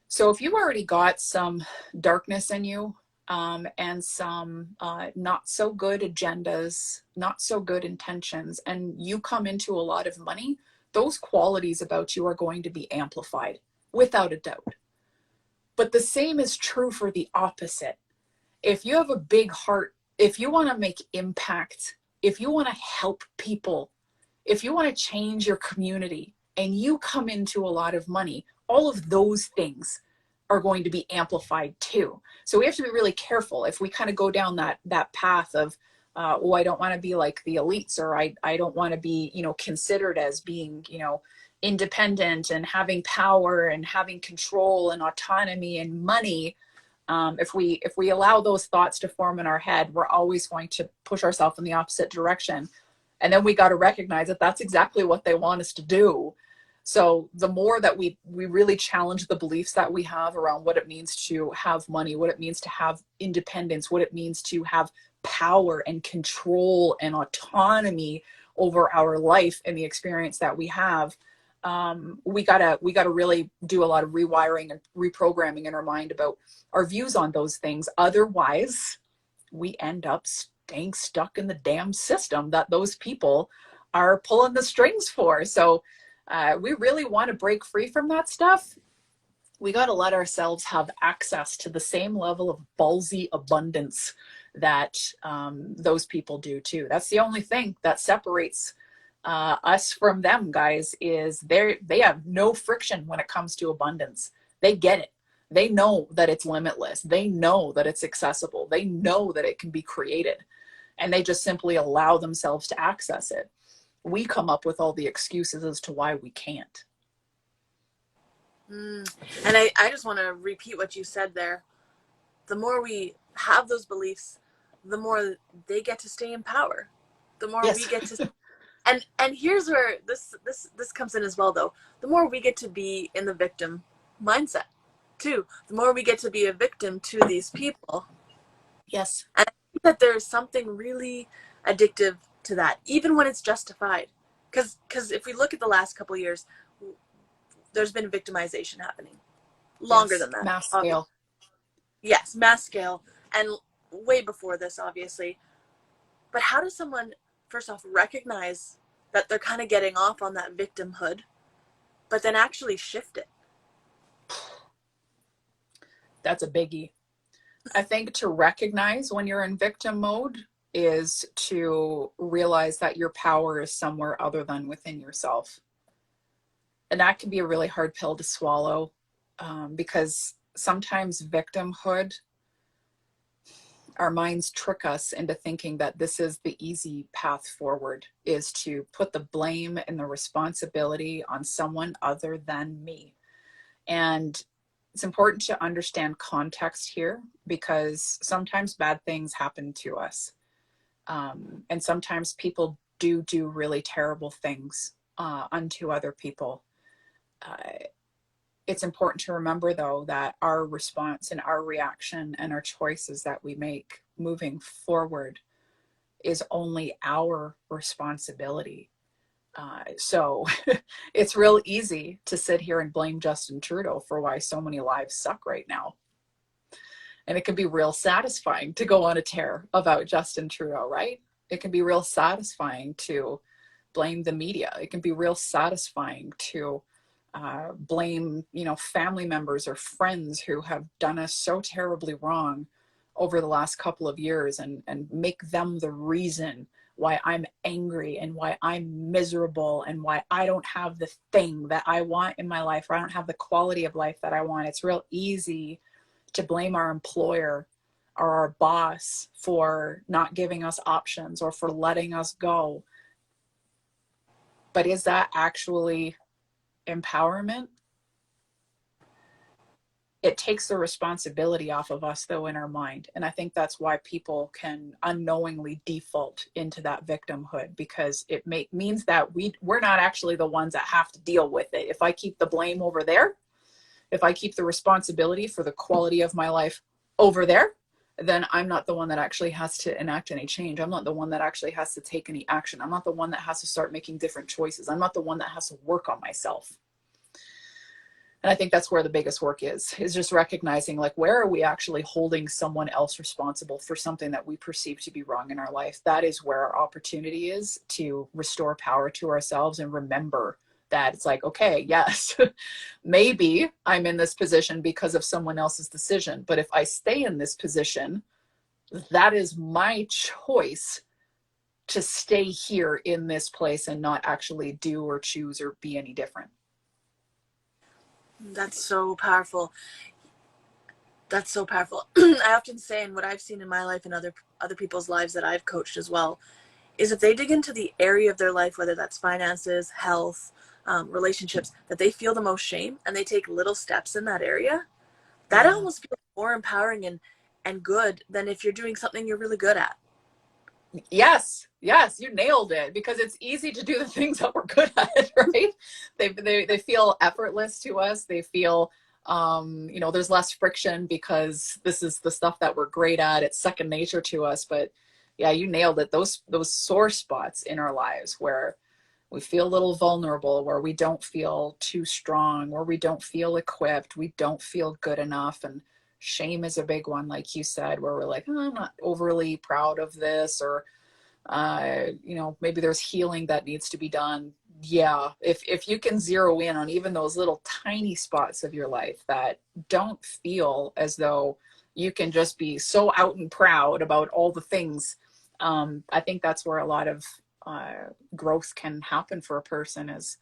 So if you've already got some darkness in you, and some not so good agendas, not so good intentions, and you come into a lot of money, those qualities about you are going to be amplified without a doubt. But the same is true for the opposite. If you have a big heart, if you want to make impact, if you want to help people, if you want to change your community, and you come into a lot of money, all of those things are going to be amplified too. So we have to be really careful if we kind of go down that path of, oh, I don't want to be like the elites, or I don't want to be, considered as being, independent and having power and having control and autonomy and money. If we allow those thoughts to form in our head, we're always going to push ourselves in the opposite direction. And then we got to recognize that that's exactly what they want us to do. So the more that we really challenge the beliefs that we have around what it means to have money, what it means to have independence, what it means to have power and control and autonomy over our life and the experience that we have, we gotta really do a lot of rewiring and reprogramming in our mind about our views on those things. Otherwise, we end up dang stuck in the damn system that those people are pulling the strings for. So we really want to break free from that stuff. We got to let ourselves have access to the same level of ballsy abundance that those people do too. That's the only thing that separates us from them, guys, is they have no friction when it comes to abundance. They get it. They know that it's limitless. They know that it's accessible. They know that it can be created, and they just simply allow themselves to access it. We come up with all the excuses as to why we can't. And I just want to repeat what you said there. The more we have those beliefs, the more they get to stay in power. The more we Yes. get to, and here's where this comes in as well, though. The more we get to be in the victim mindset, too. The more we get to be a victim to these people. Yes. And I think that there's something really addictive to that, even when it's justified. Because if we look at the last couple of years, there's been victimization happening longer Yes. than that. Mass scale. Yes, mass scale, and way before this, obviously. But how does someone, first off, recognize that they're kind of getting off on that victimhood, but then actually shift it? That's a biggie. I think to recognize when you're in victim mode is to realize that your power is somewhere other than within yourself. And that can be a really hard pill to swallow, because sometimes victimhood, our minds trick us into thinking that this is the easy path forward, is to put the blame and the responsibility on someone other than me. And it's important to understand context here, because sometimes bad things happen to us. And sometimes people do really terrible things unto other people. It's important to remember, though, that our response and our reaction and our choices that we make moving forward is only our responsibility. So it's real easy to sit here and blame Justin Trudeau for why so many lives suck right now. And it can be real satisfying to go on a tear about Justin Trudeau, right? It can be real satisfying to blame the media. It can be real satisfying to blame, family members or friends who have done us so terribly wrong over the last couple of years, and make them the reason why I'm angry and why I'm miserable and why I don't have the thing that I want in my life, or I don't have the quality of life that I want. It's real easy to blame our employer or our boss for not giving us options or for letting us go. But is that actually empowerment? It takes the responsibility off of us, though, in our mind. And I think that's why people can unknowingly default into that victimhood, because it means that we're not actually the ones that have to deal with it. If I keep the blame over there, if I keep the responsibility for the quality of my life over there, then I'm not the one that actually has to enact any change. I'm not the one that actually has to take any action. I'm not the one that has to start making different choices. I'm not the one that has to work on myself. And I think that's where the biggest work is just recognizing, like, where are we actually holding someone else responsible for something that we perceive to be wrong in our life? That is where our opportunity is to restore power to ourselves and remember that it's like, okay, yes, maybe I'm in this position because of someone else's decision. But if I stay in this position, that is my choice to stay here in this place and not actually do or choose or be any different. That's so powerful. That's so powerful. I often say, and what I've seen in my life and other people's lives that I've coached as well, is if they dig into the area of their life, whether that's finances, health, relationships, that they feel the most shame, and they take little steps in that area, that almost feels more empowering and good than if you're doing something you're really good at. Yes, you nailed it, because it's easy to do the things that we're good at, right? They feel effortless to us. They feel, there's less friction because this is the stuff that we're great at. It's second nature to us. But yeah, you nailed it. Those sore spots in our lives where we feel a little vulnerable, where we don't feel too strong, where we don't feel equipped, we don't feel good enough. And Shame is a big one, like you said, where we're like, oh, I'm not overly proud of this, or maybe there's healing that needs to be done. Yeah, if you can zero in on even those little tiny spots of your life that don't feel as though you can just be so out and proud about all the things, I think that's where a lot of growth can happen for a person, is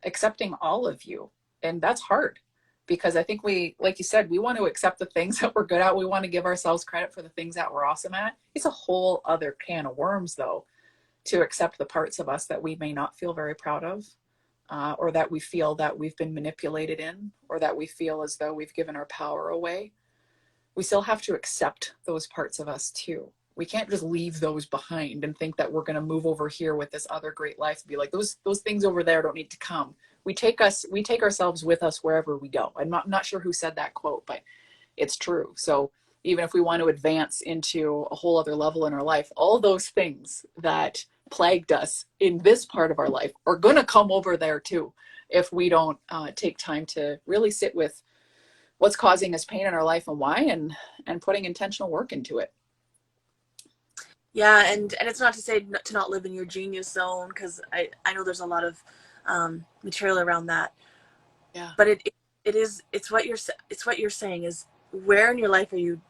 accepting all of you. And that's hard, because I think we, like you said, we want to accept the things that we're good at. We want to give ourselves credit for the things that we're awesome at. It's a whole other can of worms, though, to accept the parts of us that we may not feel very proud of, or that we feel that we've been manipulated in, or that we feel as though we've given our power away. We still have to accept those parts of us too. We can't just leave those behind and think that we're going to move over here with this other great life and be like, those things over there don't need to come. We take ourselves with us wherever we go. I'm not sure who said that quote, but it's true. So even if we want to advance into a whole other level in our life, all those things that plagued us in this part of our life are going to come over there too, if we don't take time to really sit with what's causing us pain in our life and why, and putting intentional work into it. Yeah, and it's not to say to not live in your genius zone, because I know there's a lot of material around that. Yeah. But it's what you're saying is, where in your life are you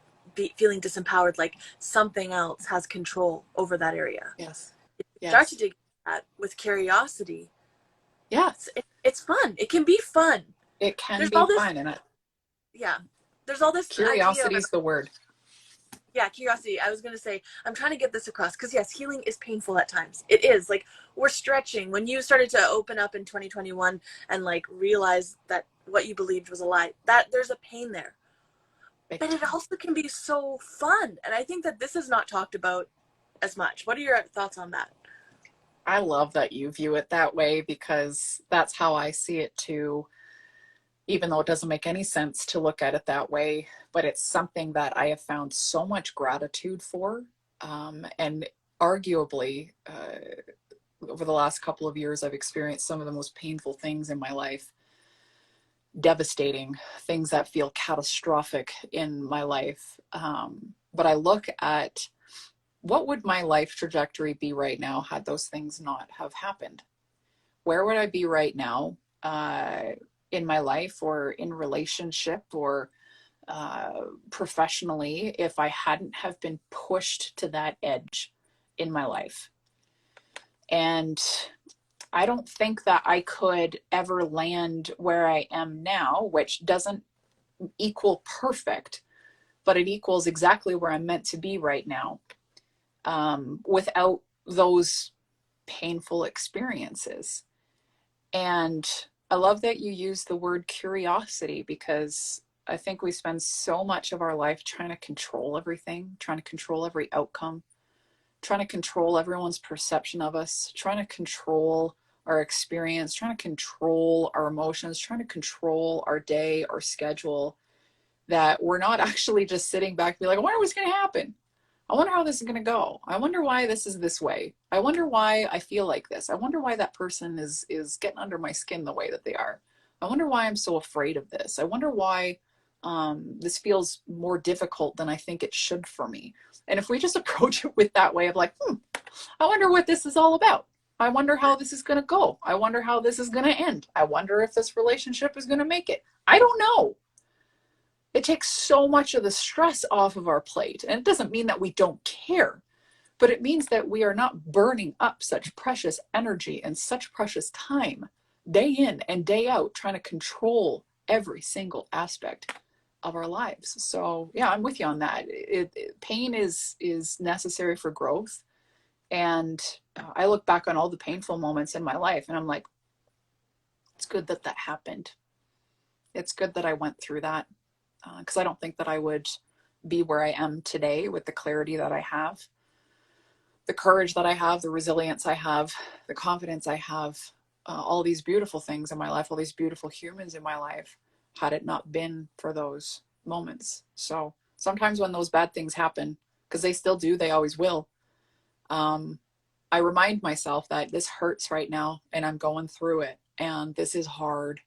feeling disempowered, like something else has control over that area. Yes. If you start to Yes. dig that with curiosity, Yeah. it's fun. It can be fun. It can There's be all this, fun, and yeah. There's all this idea curiosity of, is the word. yeah, curiosity. I was going to say, I'm trying to get this across, because yes, healing is painful at times. It is, like, we're stretching. When you started to open up in 2021 and like realize that what you believed was a lie, that there's a pain there. Big But it time. also can be so fun. And I think that this is not talked about as much. What are your thoughts on that? I love that you view it that way, because that's how I see it too, even though it doesn't make any sense to look at it that way. But it's something that I have found so much gratitude for. And arguably, over the last couple of years, I've experienced some of the most painful things in my life, devastating things that feel catastrophic in my life. But I look at, what would my life trajectory be right now had those things not have happened? Where would I be right now, in my life, or in relationship, or professionally, if I hadn't have been pushed to that edge in my life? And I don't think that I could ever land where I am now, which doesn't equal perfect, but it equals exactly where I'm meant to be right now, without those painful experiences. And I love that you use the word curiosity, because I think we spend so much of our life trying to control everything, trying to control every outcome, trying to control everyone's perception of us, trying to control our experience, trying to control our emotions, trying to control our day, our schedule, that we're not actually just sitting back and be like, I wonder what's going to happen. I wonder how this is going to go. I wonder why this is this way. I wonder why I feel like this. I wonder why that person is getting under my skin the way that they are. I wonder why I'm so afraid of this. I wonder why this feels more difficult than I think it should for me. And if we just approach it with that way of like, I wonder what this is all about. I wonder how this is going to go. I wonder how this is going to end. I wonder if this relationship is going to make it. I don't know. It takes so much of the stress off of our plate. And it doesn't mean that we don't care, but it means that we are not burning up such precious energy and such precious time day in and day out trying to control every single aspect of our lives. So yeah, I'm with you on that. Pain is necessary for growth. And I look back on all the painful moments in my life and I'm like, it's good that that happened. It's good that I went through that, because I don't think that I would be where I am today with the clarity that I have, the courage that I have, the resilience I have, the confidence I have, all these beautiful things in my life, all these beautiful humans in my life, had it not been for those moments. So sometimes when those bad things happen, because they still do, they always will, I remind myself that this hurts right now and I'm going through it and this is hard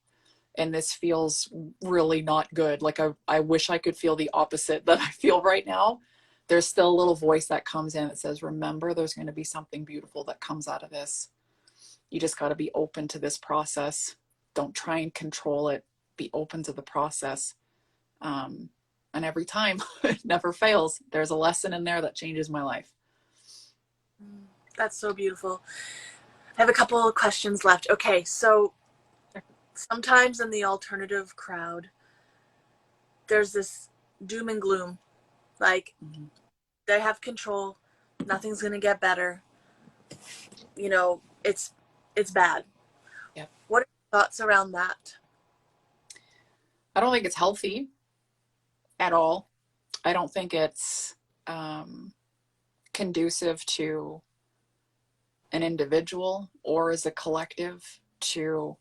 and this feels really not good. Like I wish I could feel the opposite that I feel right now. There's still a little voice that comes in that says, remember, there's going to be something beautiful that comes out of this. You just got to be open to this process. Don't try and control it. Be open to the process. And every time, it never fails. There's a lesson in there that changes my life. That's so beautiful. I have a couple of questions left. Okay, so sometimes in the alternative crowd, there's this doom and gloom. Like, they have control. Nothing's going to get better. You know, it's bad. Yep. What are your thoughts around that? I don't think it's healthy at all. I don't think it's conducive to an individual or as a collective to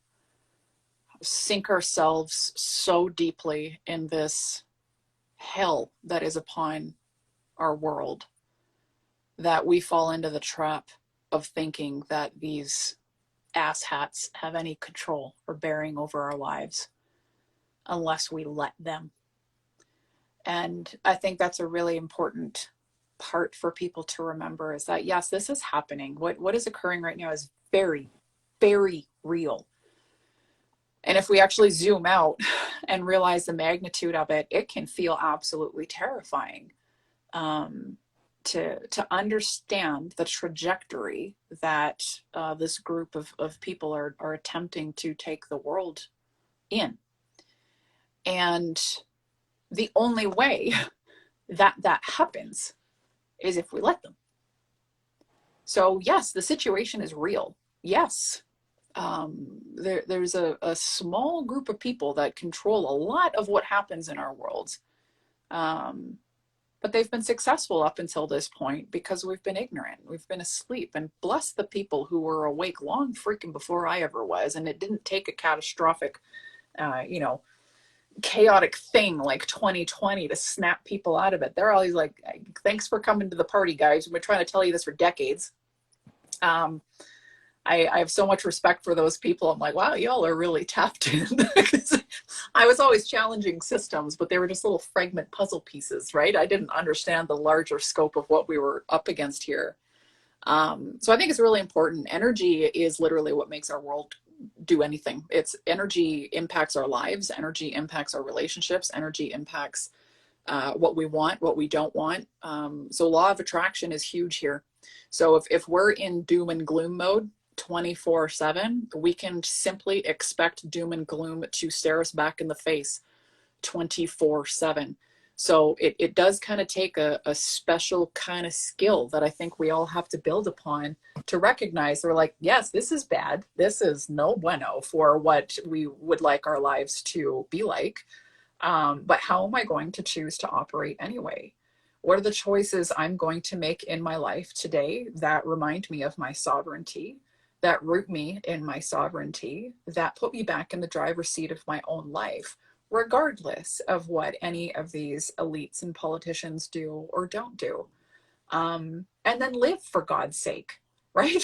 sink ourselves so deeply in this hell that is upon our world that we fall into the trap of thinking that these asshats have any control or bearing over our lives unless we let them. And I think that's a really important part for people to remember, is that yes, this is happening. What is occurring right now is very, very real. And if we actually zoom out and realize the magnitude of it, it can feel absolutely terrifying. To understand the trajectory that this group of people are attempting to take the world in. And the only way that happens is if we let them. So yes, the situation is real. Yes, there's a small group of people that control a lot of what happens in our world. But they've been successful up until this point because we've been ignorant. We've been asleep. And bless the people who were awake long freaking before I ever was. And it didn't take a catastrophic, chaotic thing like 2020 to snap people out of it. They're always like, thanks for coming to the party, guys. We've been trying to tell you this for decades. I have so much respect for those people. I'm like, wow, y'all are really tapped in. I was always challenging systems, but they were just little fragment puzzle pieces, right? I didn't understand the larger scope of what we were up against here. So I think it's really important. Energy is literally what makes our world do anything. It's energy impacts our lives. Energy impacts our relationships. Energy impacts what we want, what we don't want. So law of attraction is huge here. So if we're in doom and gloom mode 24/7, we can simply expect doom and gloom to stare us back in the face 24/7. So it does kind of take a special kind of skill that I think we all have to build upon to recognize. We're like, yes, this is bad. This is no bueno for what we would like our lives to be like. But how am I going to choose to operate anyway? What are the choices I'm going to make in my life today that remind me of my sovereignty, that root me in my sovereignty, that put me back in the driver's seat of my own life, regardless of what any of these elites and politicians do or don't do? And then live, for God's sake, right?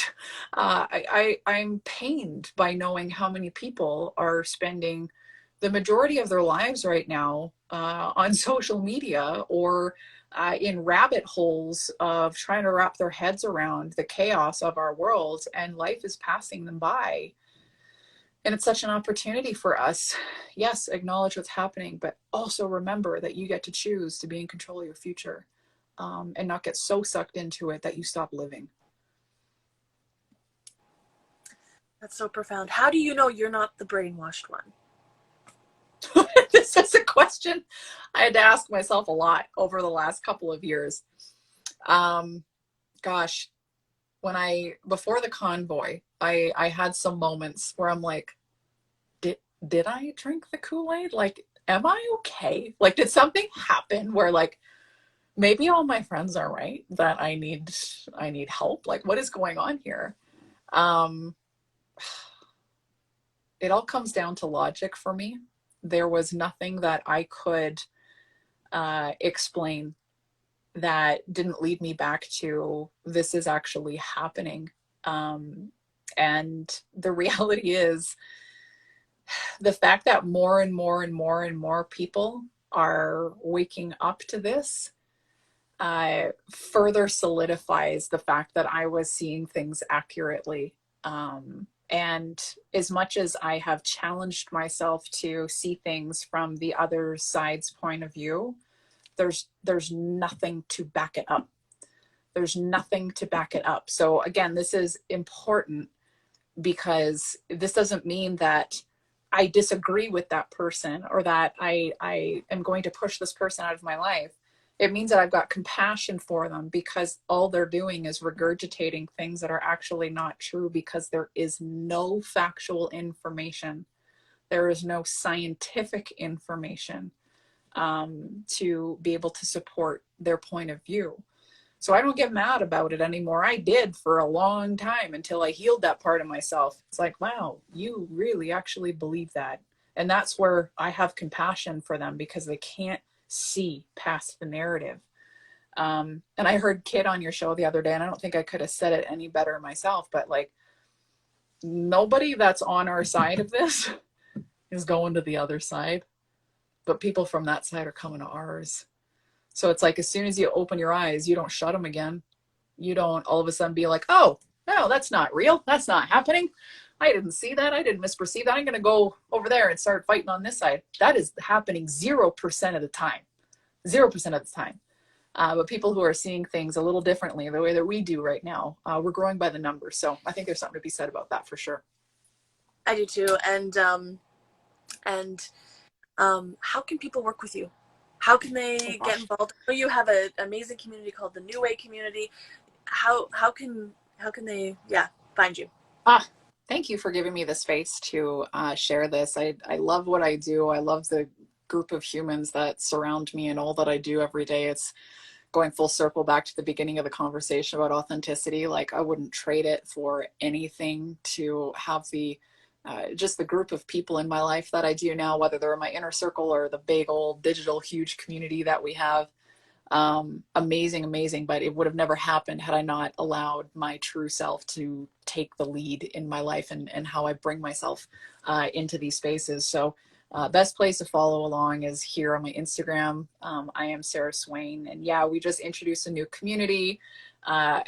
I'm pained by knowing how many people are spending the majority of their lives right now on social media or in rabbit holes of trying to wrap their heads around the chaos of our world, and life is passing them by. And it's such an opportunity for us. Yes, acknowledge what's happening, but also remember that you get to choose to be in control of your future, and not get so sucked into it that you stop living. That's so profound. How do you know you're not the brainwashed one? This is a question I had to ask myself a lot over the last couple of years. Gosh, before the convoy, I had some moments where I'm like, did I drink the Kool-Aid? Like, am I okay? Like, did something happen where like maybe all my friends are right that I need help? Like, what is going on here? It all comes down to logic for me. There was nothing that I could explain that didn't lead me back to this is actually happening. And the reality is, The fact that more and more and more and more people are waking up to this further solidifies the fact that I was seeing things accurately. And as much as I have challenged myself to see things from the other side's point of view, there's nothing to back it up. There's nothing to back it up. So again, this is important because this doesn't mean that I disagree with that person or that I am going to push this person out of my life. It means that I've got compassion for them because all they're doing is regurgitating things that are actually not true because there is no factual information. There is no scientific information to be able to support their point of view. So I don't get mad about it anymore. I did for a long time until I healed that part of myself. It's like, wow, you really actually believe that. And that's where I have compassion for them because they can't see past the narrative. And I heard Kid on your show the other day, and I don't think I could have said it any better myself, but like, nobody that's on our side of this is going to the other side, but people from that side are coming to ours. So it's like, as soon as you open your eyes, you don't shut them again. You don't all of a sudden be like, oh, no, that's not real. That's not happening. I didn't see that. I didn't misperceive that. I'm going to go over there and start fighting on this side. That is happening 0% of the time. 0% of the time. But people who are seeing things a little differently, the way that we do right now, we're growing by the numbers. So I think there's something to be said about that for sure. I do too. And how can people work with you? How can Oh they get gosh. involved? I know you have an amazing community called the New Way community. How can they find you? Ah, thank you for giving me the space to share this. I love what I do. I love the group of humans that surround me and all that I do every day. It's going full circle back to the beginning of the conversation about authenticity. Like, I wouldn't trade it for anything to have the just the group of people in my life that I do now, whether they're in my inner circle or the big old digital huge community that we have. Amazing, amazing, but it would have never happened had I not allowed my true self to take the lead in my life and how I bring myself into these spaces. So best place to follow along is here on my Instagram. I am Sarah Swain, and yeah, we just introduced a new community.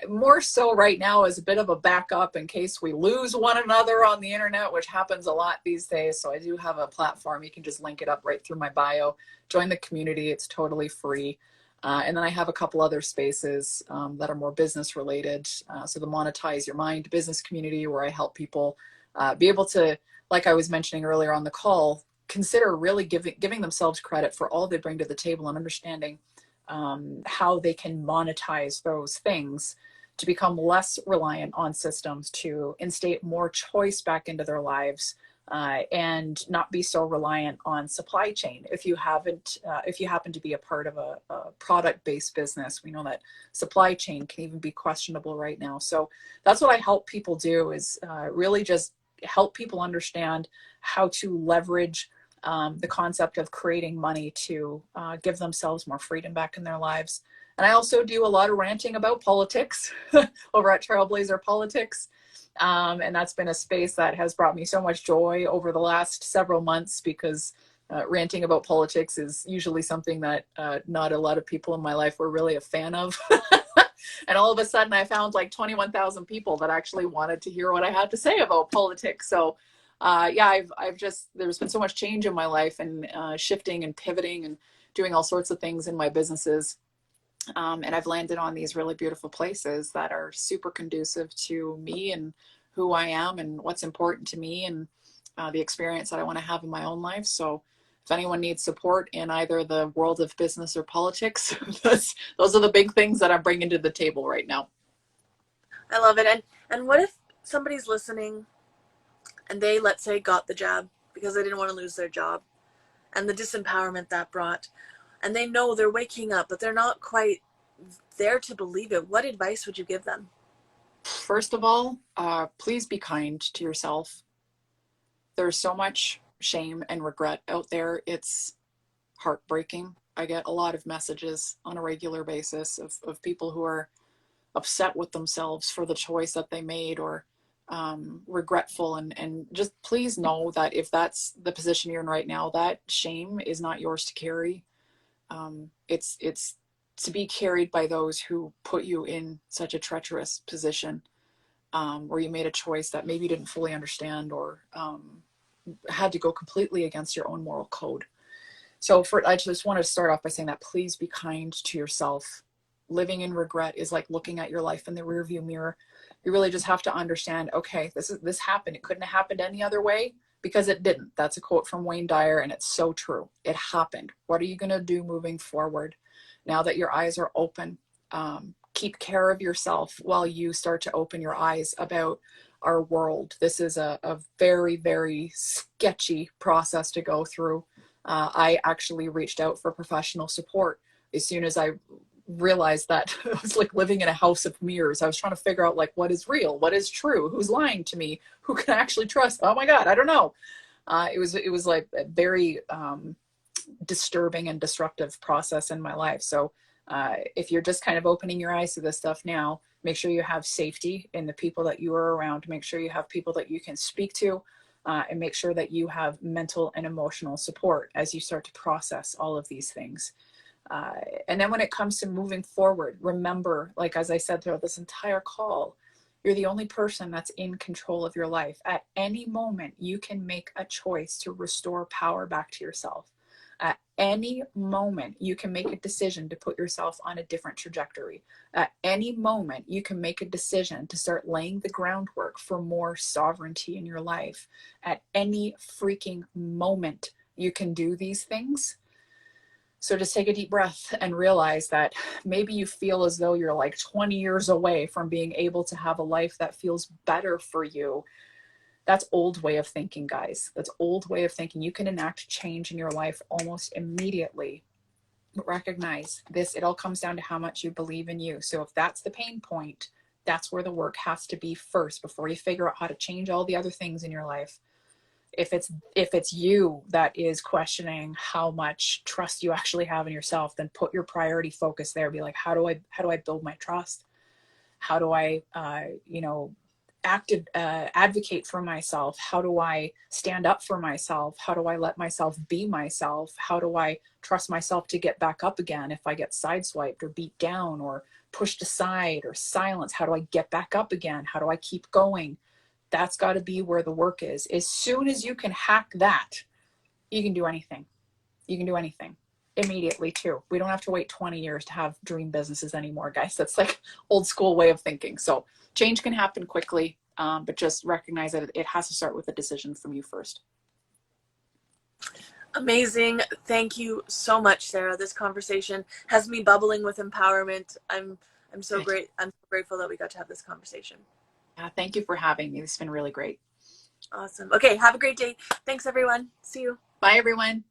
More so right now as a bit of a backup in case we lose one another on the internet, which happens a lot these days. So I do have a platform. You can just link it up right through my bio. Join the community. It's totally free. And then I have a couple other spaces that are more business related. So the Monetize Your Mind business community, where I help people be able to, like I was mentioning earlier on the call, consider really giving themselves credit for all they bring to the table and understanding how they can monetize those things to become less reliant on systems, to instate more choice back into their lives, and not be so reliant on supply chain. If you happen to be a part of a product-based business, we know that supply chain can even be questionable right now. So that's what I help people do, is really just help people understand how to leverage the concept of creating money to give themselves more freedom back in their lives. And I also do a lot of ranting about politics over at Trailblazer Politics. And that's been a space that has brought me so much joy over the last several months, because ranting about politics is usually something that not a lot of people in my life were really a fan of. And all of a sudden I found like 21,000 people that actually wanted to hear what I had to say about politics. So yeah, I've just, there's been so much change in my life, and shifting and pivoting and doing all sorts of things in my businesses. And I've landed on these really beautiful places that are super conducive to me and who I am and what's important to me, and the experience that I want to have in my own life. So if anyone needs support in either the world of business or politics, those are the big things that I'm bringing to the table right now. I love it. And what if somebody's listening and they, let's say, got the jab because they didn't want to lose their job, and the disempowerment that brought, and they know they're waking up, but they're not quite there to believe it? What advice would you give them? First of all, please be kind to yourself. There's so much shame and regret out there. It's heartbreaking. I get a lot of messages on a regular basis of people who are upset with themselves for the choice that they made, or regretful, and just please know that if that's the position you're in right now, that shame is not yours to carry. It's to be carried by those who put you in such a treacherous position, where you made a choice that maybe you didn't fully understand, or had to go completely against your own moral code. So I just want to start off by saying that please be kind to yourself. Living in regret is like looking at your life in the rearview mirror. You really just have to understand, okay, this happened. It couldn't have happened any other way, because it didn't. That's a quote from Wayne Dyer, and it's so true. It happened. What are you going to do moving forward now that your eyes are open? Keep care of yourself while you start to open your eyes about our world. This is a very, very sketchy process to go through. I actually reached out for professional support as soon as I realized that I was like living in a house of mirrors. I was trying to figure out like what is real, what is true, who's lying to me, who can I actually trust. Oh my God, I don't know. It was like a very disturbing and disruptive process in my life. So if you're just kind of opening your eyes to this stuff now, make sure you have safety in the people that you are around. Make sure you have people that you can speak to, and make sure that you have mental and emotional support as you start to process all of these things. And then when it comes to moving forward, remember, like as I said throughout this entire call, you're the only person that's in control of your life. At any moment, you can make a choice to restore power back to yourself. At any moment, you can make a decision to put yourself on a different trajectory. At any moment, you can make a decision to start laying the groundwork for more sovereignty in your life. At any freaking moment, you can do these things. So just take a deep breath and realize that maybe you feel as though you're like 20 years away from being able to have a life that feels better for you. That's old way of thinking, guys. That's old way of thinking. You can enact change in your life almost immediately. But recognize this, it all comes down to how much you believe in you. So if that's the pain point, that's where the work has to be first before you figure out how to change all the other things in your life. If it's you that is questioning how much trust you actually have in yourself, then put your priority focus there. Be like, how do I build my trust? How do I advocate for myself? How do I stand up for myself? How do I let myself be myself? How do I trust myself to get back up again if I get sideswiped or beat down or pushed aside or silenced? How do I get back up again? How do I keep going? That's got to be where the work is. As soon as you can hack that, you can do anything. You can do anything immediately too. We don't have to wait 20 years to have dream businesses anymore, guys. That's like old school way of thinking. So change can happen quickly, but just recognize that it has to start with a decision from you first. Amazing. Thank you so much, Sarah. This conversation has me bubbling with empowerment. I'm so great. I'm so grateful that we got to have this conversation. Yeah, thank you for having me. It's been really great. Awesome. Okay, have a great day. Thanks, everyone. See you. Bye, everyone.